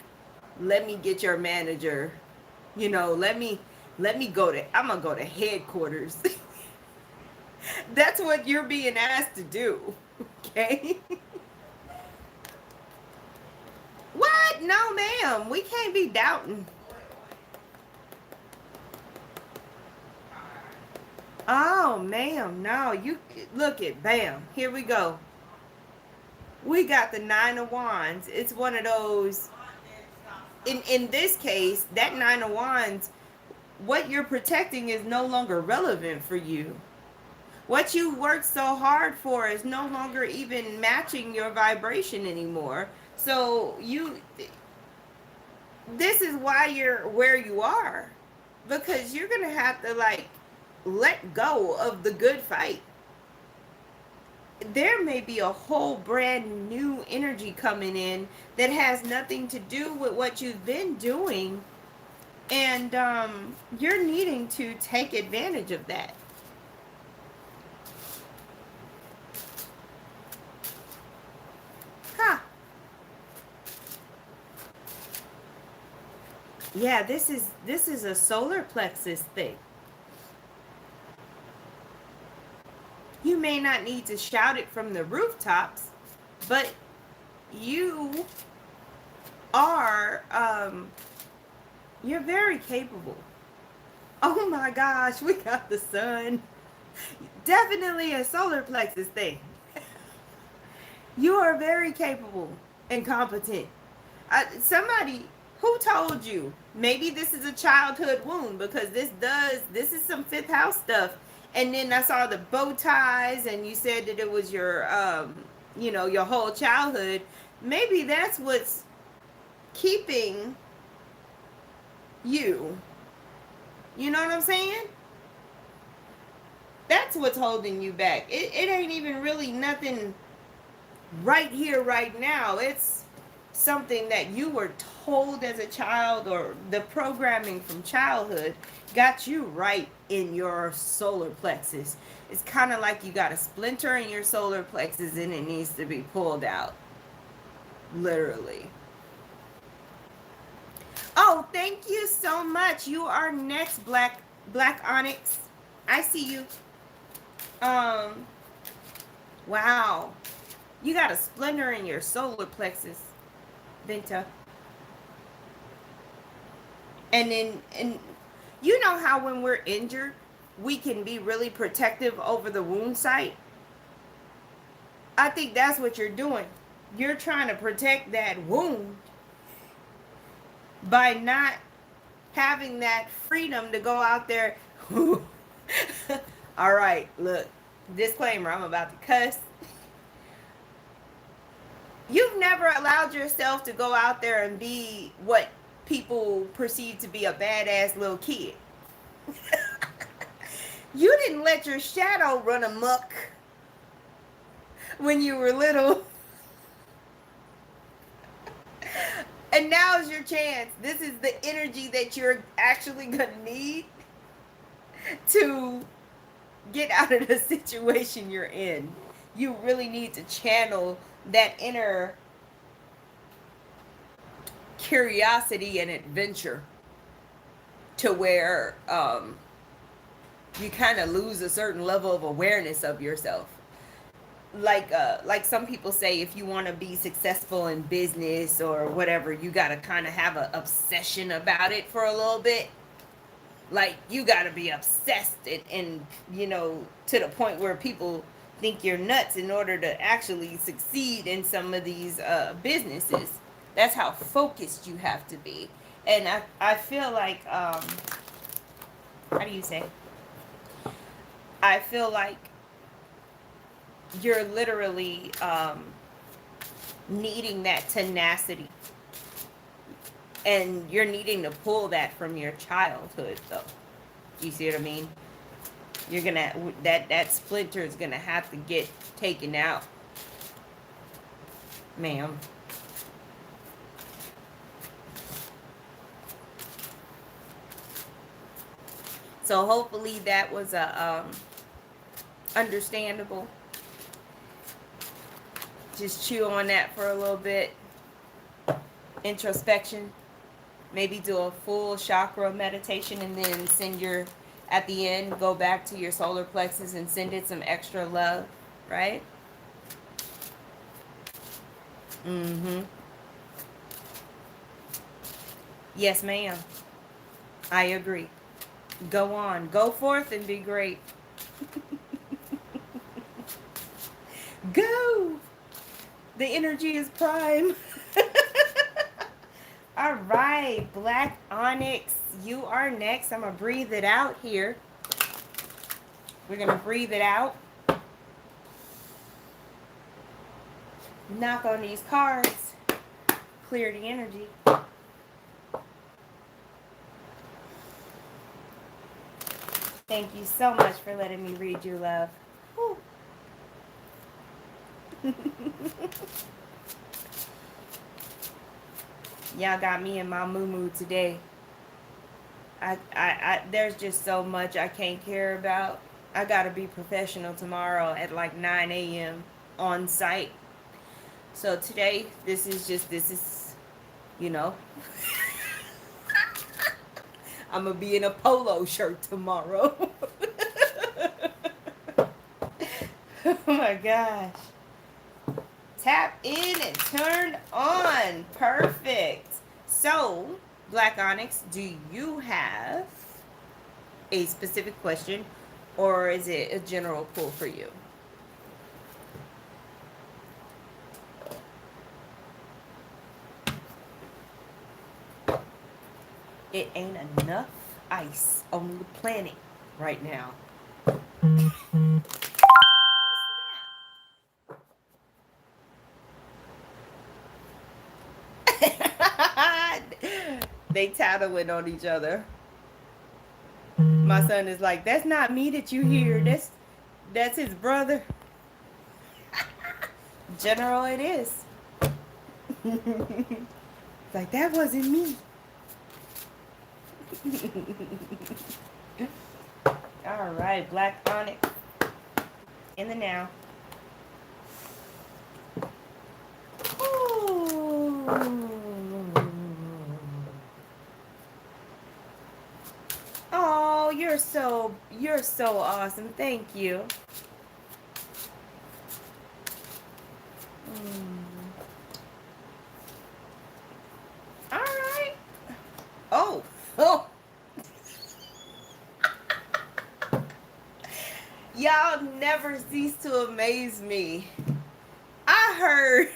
let me get your manager. Let me go to. I'm gonna go to headquarters. That's what you're being asked to do. Okay. What? No, ma'am. We can't be doubting. Oh, ma'am. No, you look it. Bam. Here we go. We got the Nine of Wands. It's one of those. In this case, that Nine of Wands, what you're protecting is no longer relevant for you. What you worked so hard for is no longer even matching your vibration anymore. So this is why you're where you are, because you're gonna have to like let go of the good fight. There may be a whole brand new energy coming in that has nothing to do with what you've been doing, and you're needing to take advantage of that. Huh. Yeah, this is a solar plexus thing. You may not need to shout it from the rooftops, but you are you're very capable. Oh my gosh, we got the sun. Definitely a solar plexus thing. You are very capable and competent. Somebody who told you, maybe this is a childhood wound, because this is some fifth house stuff. And then I saw the bow ties, and you said that it was your your whole childhood. Maybe that's what's keeping you. You know what I'm saying? That's what's holding you back. It ain't even really nothing right here, right now. It's something that you were told as a child, or the programming from childhood got you right in your solar plexus. It's kind of like you got a splinter in your solar plexus and it needs to be pulled out. Literally. Oh, thank you so much. You are next, Black Onyx. I see you. Wow. You got a splinter in your solar plexus, Venta. And you know how when we're injured, we can be really protective over the wound site? I think that's what you're doing. You're trying to protect that wound by not having that freedom to go out there. All right, look, disclaimer, I'm about to cuss. You've never allowed yourself to go out there and be what people perceive to be a badass little kid. You didn't let your shadow run amok when you were little. And now's your chance. This is the energy that you're actually going to need to get out of the situation you're in. You really need to channel that inner curiosity and adventure to where you kind of lose a certain level of awareness of yourself. Like some people say, if you want to be successful in business or whatever, you got to kind of have an obsession about it for a little bit. Like, you got to be obsessed and to the point where people think you're nuts in order to actually succeed in some of these businesses. That's how focused you have to be. And I feel like, how do you say? I feel like you're literally needing that tenacity. And you're needing to pull that from your childhood, though. You see what I mean? You're gonna that splinter is gonna have to get taken out, ma'am. So hopefully that was a understandable. Just chew on that for a little bit. Introspection. Maybe do a full chakra meditation and then send your, at the end, go back to your solar plexus and send it some extra love, right? Mm-hmm. Yes, ma'am. I agree. Go on. Go forth and be great. Go! The energy is prime. All right, Black Onyx, you are next. I'm going to breathe it out here. We're going to breathe it out. Knock on these cards. Clear the energy. Thank you so much for letting me read you, love. Y'all got me in my moo-moo today. There's just so much I can't care about. I gotta be professional tomorrow at like 9 a.m. on site. So today, this is, you know, I'm gonna be in a polo shirt tomorrow. Oh my gosh. Tap in and turn on. Perfect. So, Black Onyx, do you have a specific question or is it a general pull for you? It ain't enough ice on the planet right now. They tattling on each other. My son is like, that's not me that you hear. That's his brother. General, it is. Like, that wasn't me. All right, Black Onyx. In the now. Ooh. Oh, you're so awesome. Thank you. All right. Oh. Oh. Y'all never cease to amaze me. I heard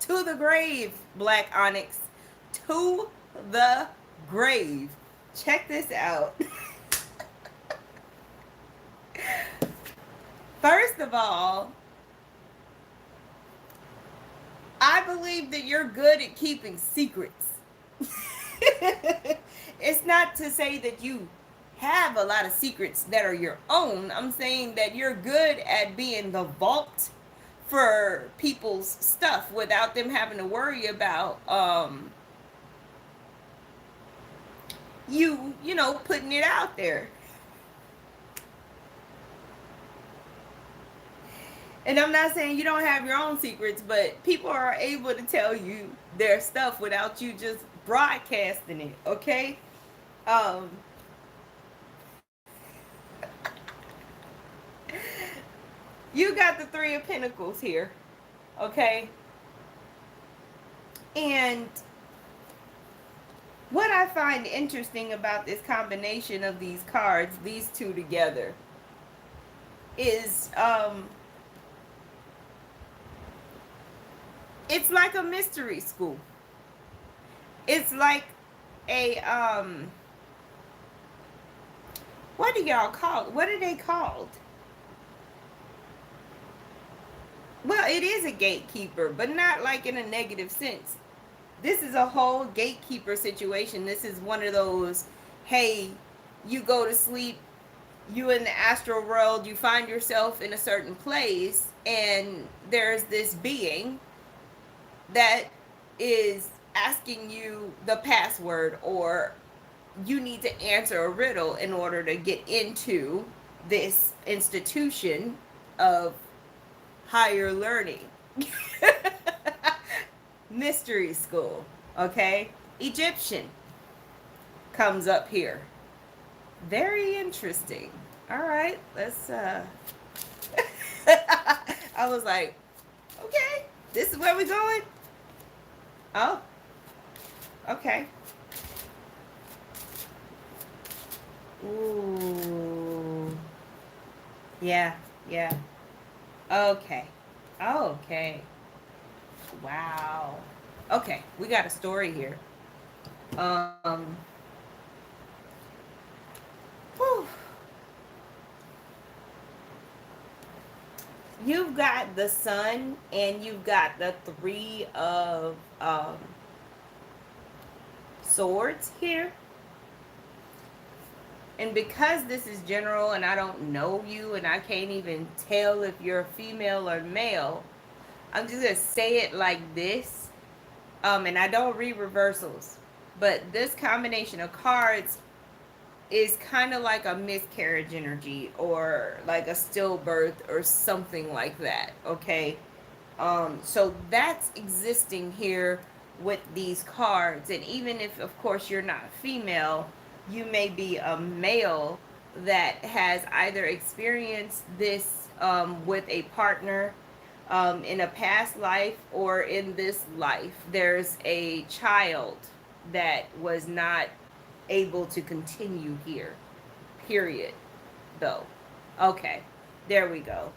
to the grave, Black Onyx. To the grave. Check this out. First of all, I believe that you're good at keeping secrets. It's not to say that you have a lot of secrets that are your own. I'm saying that you're good at being the vault for people's stuff without them having to worry about you know, putting it out there. And I'm not saying you don't have your own secrets, but people are able to tell you their stuff without you just broadcasting it, okay? You got the Three of Pentacles here, okay? And what I find interesting about this combination of these cards, these two together, is it's like a mystery school. It's like a what do y'all call it? What are they called? Well, it is a gatekeeper, but not like in a negative sense. This is a whole gatekeeper situation. This is one of those, hey, you go to sleep, you in the astral world, you find yourself in a certain place, and there's this being that is asking you the password, or you need to answer a riddle in order to get into this institution of higher learning. Mystery school, okay? Egyptian comes up here. Very interesting. All right, let's I was like, okay, this is where we're going. Oh, okay. Ooh. Yeah, yeah. Okay. Okay. Wow. Okay, we got a story here. Um whew. You've got the sun and you've got the three of swords here. And because this is general and I don't know you and I can't even tell if you're female or male, I'm just gonna say it like this. And I don't read reversals, but this combination of cards is kind of like a miscarriage energy or like a stillbirth or something like that. Okay. So that's existing here with these cards. And even if, of course, you're not female, you may be a male that has either experienced this with a partner in a past life or in this life. There's a child that was not able to continue here, period, though. Okay, there we go.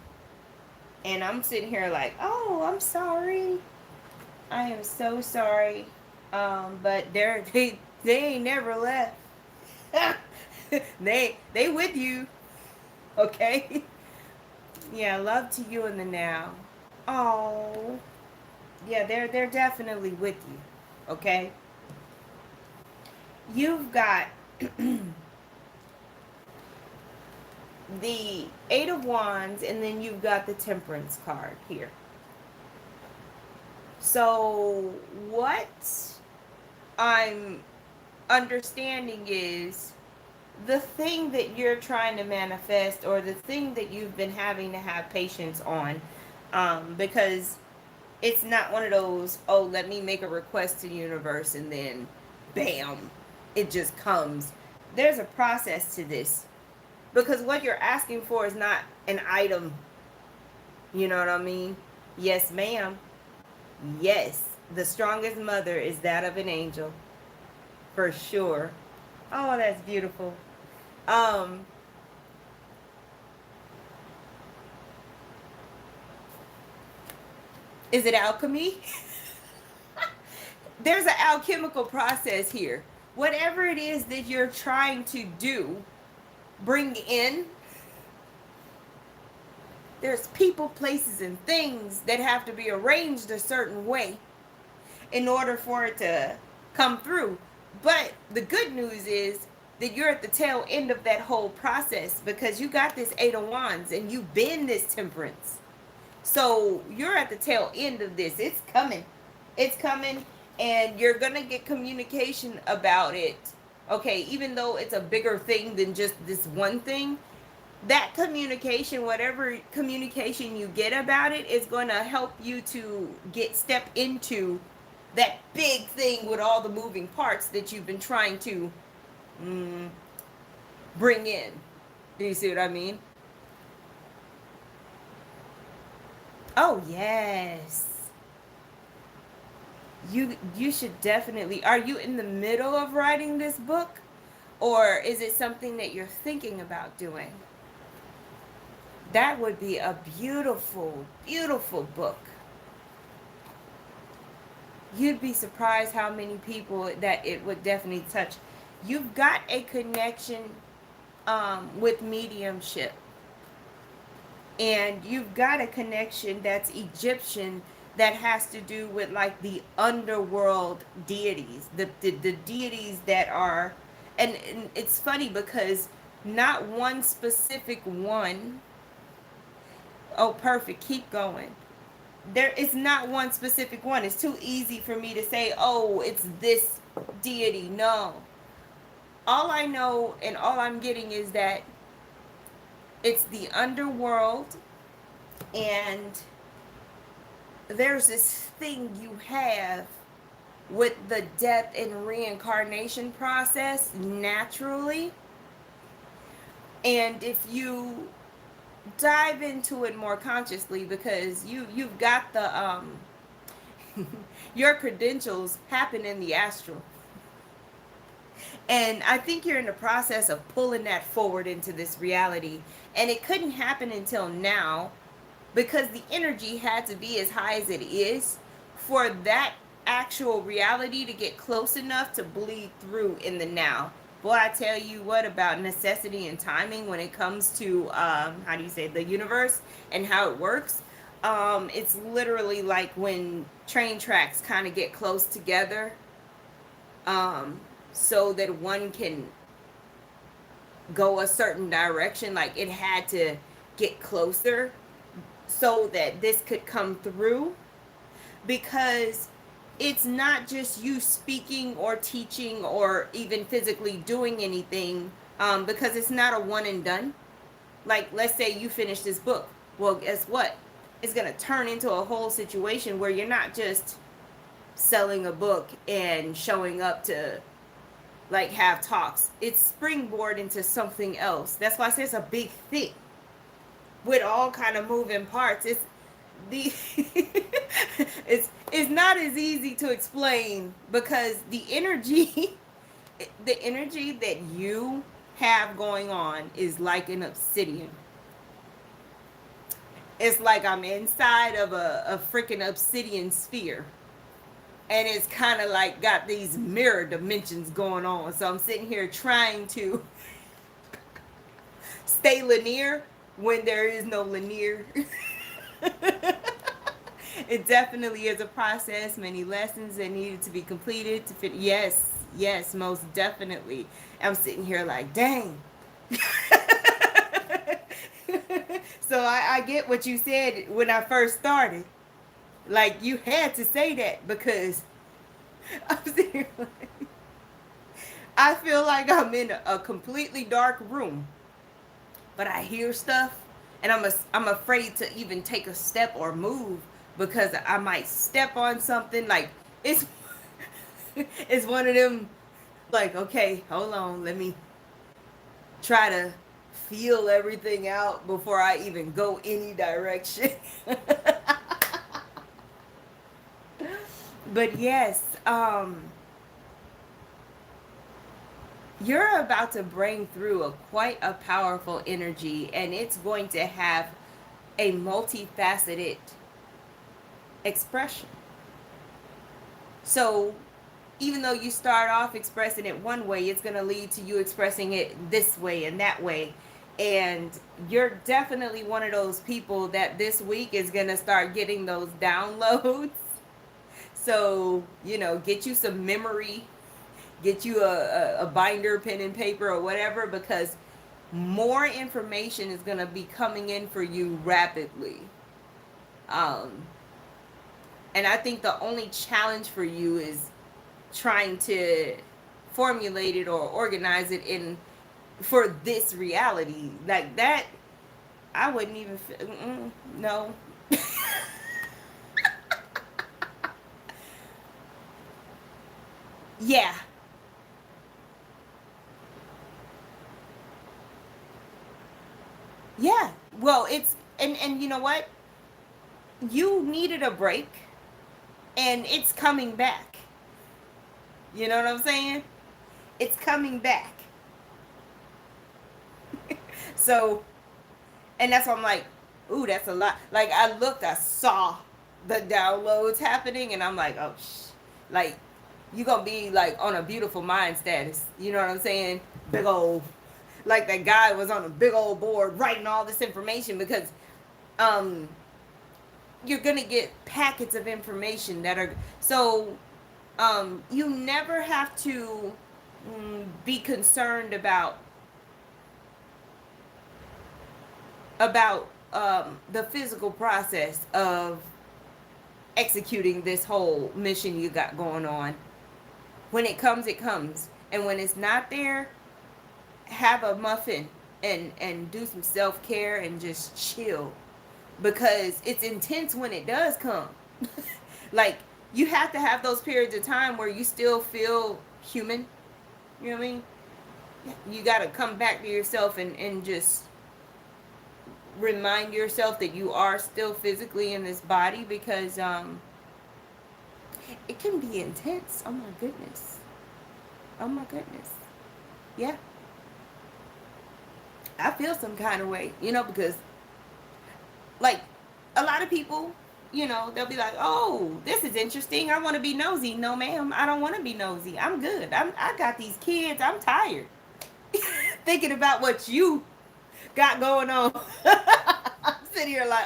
And I'm sitting here like, oh, I'm sorry. I am so sorry. But they ain't never left. They with you. Okay? Yeah, love to you in the now. Oh. Yeah, they're definitely with you. Okay? You've got the Eight of Wands, and then you've got the Temperance card here. So, what I'm understanding is the thing that you're trying to manifest, or the thing that you've been having to have patience on, because it's not one of those, oh, let me make a request to the universe and then bam, it just comes. There's a process to this, because what you're asking for is not an item. You know what I mean? Yes, ma'am. Yes, the strongest mother is that of an angel, for sure. Oh, that's beautiful. Um, is it alchemy? There's an alchemical process here. Whatever it is that you're trying to do, bring in, there's people, places, and things that have to be arranged a certain way in order for it to come through. But the good news is that you're at the tail end of that whole process, because you got this Eight of Wands and you've been this Temperance. So you're at the tail end of this. It's coming. It's coming, and you're going to get communication about it. Okay, even though it's a bigger thing than just this one thing, that communication, whatever communication you get about it, is going to help you to step into that big thing with all the moving parts that you've been trying to bring in. Do you see what I mean? Oh, yes. You should definitely. Are you in the middle of writing this book, or is it something that you're thinking about doing? That would be a beautiful, beautiful book. You'd be surprised how many people that it would definitely touch. You've got a connection with mediumship, and you've got a connection that's Egyptian, that has to do with like the underworld deities, the deities that are And it's funny because not one specific one. Oh, perfect. Keep going. There is not one specific one. It's too easy for me to say, oh, it's this deity. No. All I know and all I'm getting is that it's the underworld, and there's this thing you have with the death and reincarnation process naturally. And if you dive into it more consciously, because you've got the your credentials happen in the astral, and I think you're in the process of pulling that forward into this reality, and it couldn't happen until now because the energy had to be as high as it is for that actual reality to get close enough to bleed through in the now. Boy, I tell you what about necessity and timing when it comes to how do you say, the universe and how it works. It's literally like when train tracks kind of get close together, um, so that one can go a certain direction. Like it had to get closer so that this could come through, because it's not just you speaking or teaching or even physically doing anything, because it's not a one and done. Like, let's say you finish this book. Well, guess what? It's going to turn into a whole situation where you're not just selling a book and showing up to like have talks. It's springboard into something else. That's why I say it's a big thing with all kind of moving parts. It's the it's not as easy to explain because the energy the energy that you have going on is like an obsidian. It's like I'm inside of a freaking obsidian sphere, and it's kind of like got these mirror dimensions going on, so I'm sitting here trying to stay linear when there is no linear. It definitely is a process, many lessons that needed to be completed to fit. Yes, yes, most definitely. I'm sitting here like, dang. So I get what you said when I first started. Like, you had to say that because I'm sitting here like, I feel like I'm in a completely dark room, but I hear stuff, and I'm afraid to even take a step or move because I might step on something. Like, it's it's one of them, like, okay, hold on, let me try to feel everything out before I even go any direction. But yes, you're about to bring through a quite a powerful energy, and it's going to have a multifaceted expression. So even though you start off expressing it one way, it's going to lead to you expressing it this way and that way. And you're definitely one of those people that this week is going to start getting those downloads. So, get you some memory, get you a binder, pen and paper, or whatever, because more information is going to be coming in for you rapidly. Um, and I think the only challenge for you is trying to formulate it or organize it in for this reality. Like that, I wouldn't even no. Yeah. Yeah. Well, it's and you know what? You needed a break, and it's coming back. You know what I'm saying? It's coming back. So, and that's why I'm like, ooh, that's a lot. Like, I saw the downloads happening, and I'm like, oh, like, you gonna be like on a beautiful mind status. You know what I'm saying? Big old, like that guy was on a big old board writing all this information because, um, you're gonna get packets of information that are so, you never have to be concerned about the physical process of executing this whole mission you got going on. When it comes, it comes, and when it's not there, have a muffin and do some self-care and just chill, because it's intense when it does come. Like, you have to have those periods of time where you still feel human. You know what I mean? You got to come back to yourself and just remind yourself that you are still physically in this body, because it can be intense. Oh my goodness. Oh my goodness. Yeah. I feel some kind of way, because, like, a lot of people, they'll be like, "Oh, this is interesting. I want to be nosy." No, ma'am, I don't want to be nosy. I'm good. I got these kids. I'm tired thinking about what you got going on. I'm sitting here like,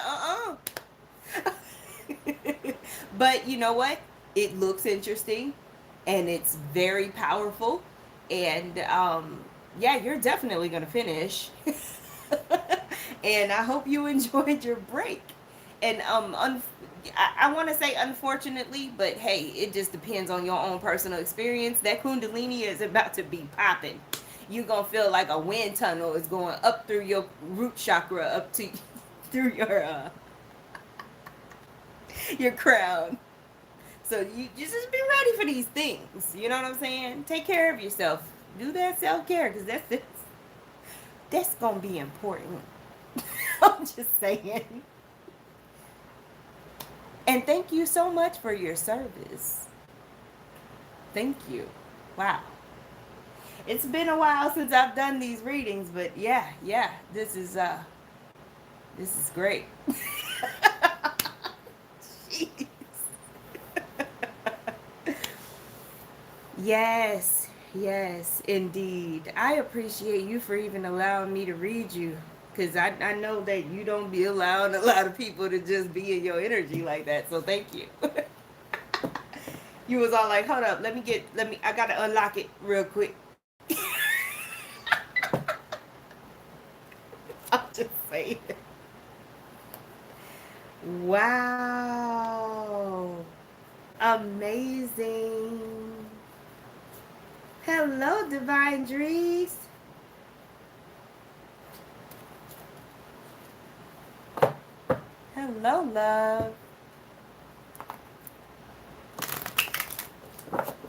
But you know what? It looks interesting, and it's very powerful, and yeah, you're definitely gonna finish. And I hope you enjoyed your break. And I want to say unfortunately, but hey, it just depends on your own personal experience. That Kundalini is about to be popping. You're gonna feel like a wind tunnel is going up through your root chakra, up to through your crown. So you just be ready for these things. You know what I'm saying? Take care of yourself. Do that self-care, because that's gonna be important. I'm just saying. And thank you so much for your service. Thank you. Wow. It's been a while since I've done these readings, but yeah, this is great. Jeez. Yes, indeed. I appreciate you for even allowing me to read you. Because I know that you don't be allowing a lot of people to just be in your energy like that. So thank you. You was all like, hold up, I gotta unlock it real quick. I'm just saying. Wow. Amazing. Hello, Divine Drees. Hello, love.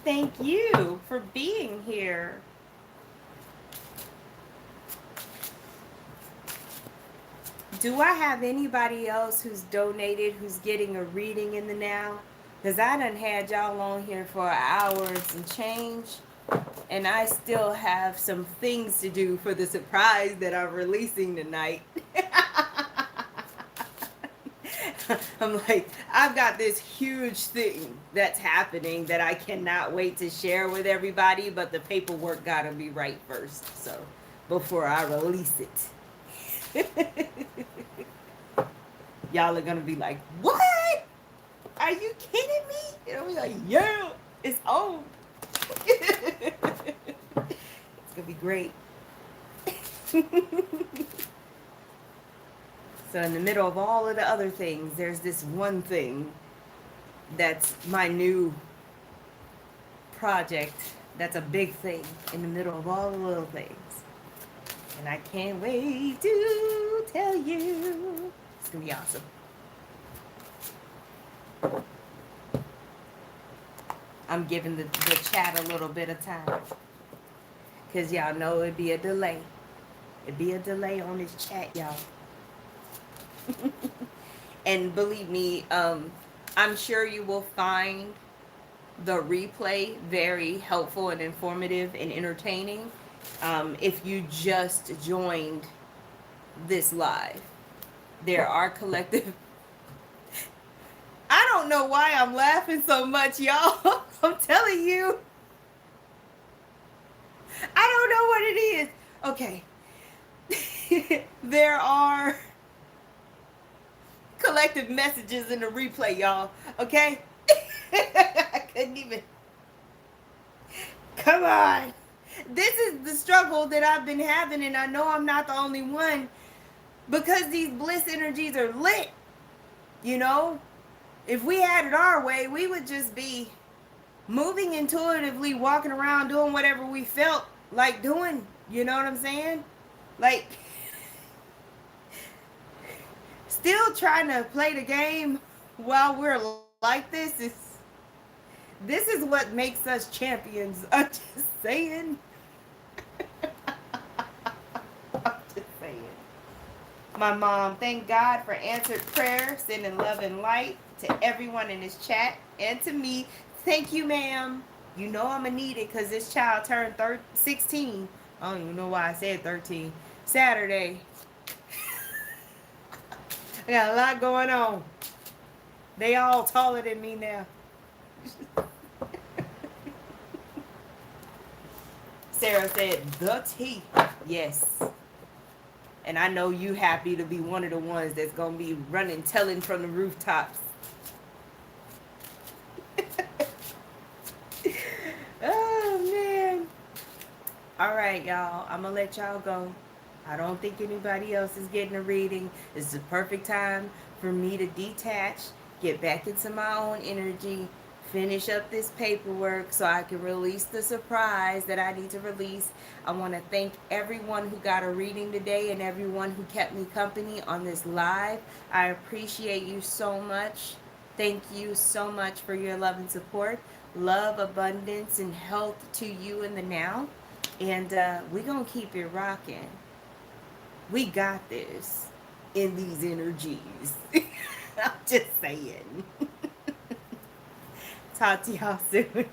Thank you for being here. Do I have anybody else who's donated who's getting a reading in the now? Because I done had y'all on here for hours and change, and I still have some things to do for the surprise that I'm releasing tonight. I'm like, I've got this huge thing that's happening that I cannot wait to share with everybody, but the paperwork gotta be right first, so before I release it. Y'all are gonna be like, what? Are you kidding me? And I'll be like, yeah, it's on. It's gonna be great. So in the middle of all of the other things, there's this one thing that's my new project. That's a big thing in the middle of all the little things. And I can't wait to tell you. It's gonna be awesome. I'm giving the chat a little bit of time, because y'all know it'd be a delay. It'd be a delay on this chat, y'all. And believe me, I'm sure you will find the replay very helpful and informative and entertaining, if you just joined this live. There are collective. I don't know why I'm laughing so much, y'all. I'm telling you. I don't know what it is. Okay. There are collective messages in the replay, y'all. Okay? I couldn't even. Come on. This is the struggle that I've been having, and I know I'm not the only one because these bliss energies are lit. You know, if we had it our way, we would just be moving intuitively, walking around, doing whatever we felt like doing. You know what I'm saying? Like, still trying to play the game while we're like this is what makes us champions. I'm just saying. I'm just saying. My mom, thank God for answered prayer, sending love and light to everyone in this chat and to me. Thank you, ma'am. You know I'm going to need it because this child turned 16. I don't even know why I said 13. Saturday. I got a lot going on. They all taller than me now. Sarah said, the tea. Yes. And I know you happy to be one of the ones that's going to be running, telling from the rooftops. Oh, man. All right, y'all. I'm going to let y'all go. I don't think anybody else is getting a reading. It's the perfect time for me to detach, get back into my own energy, finish up this paperwork so I can release the surprise that I need to release. I want to thank everyone who got a reading today and everyone who kept me company on this live. I appreciate you so much. Thank you so much for your love and support. Love, abundance, and health to you in the now. And we're going to keep it rocking. We got this in these energies. I'm just saying. Talk to y'all soon.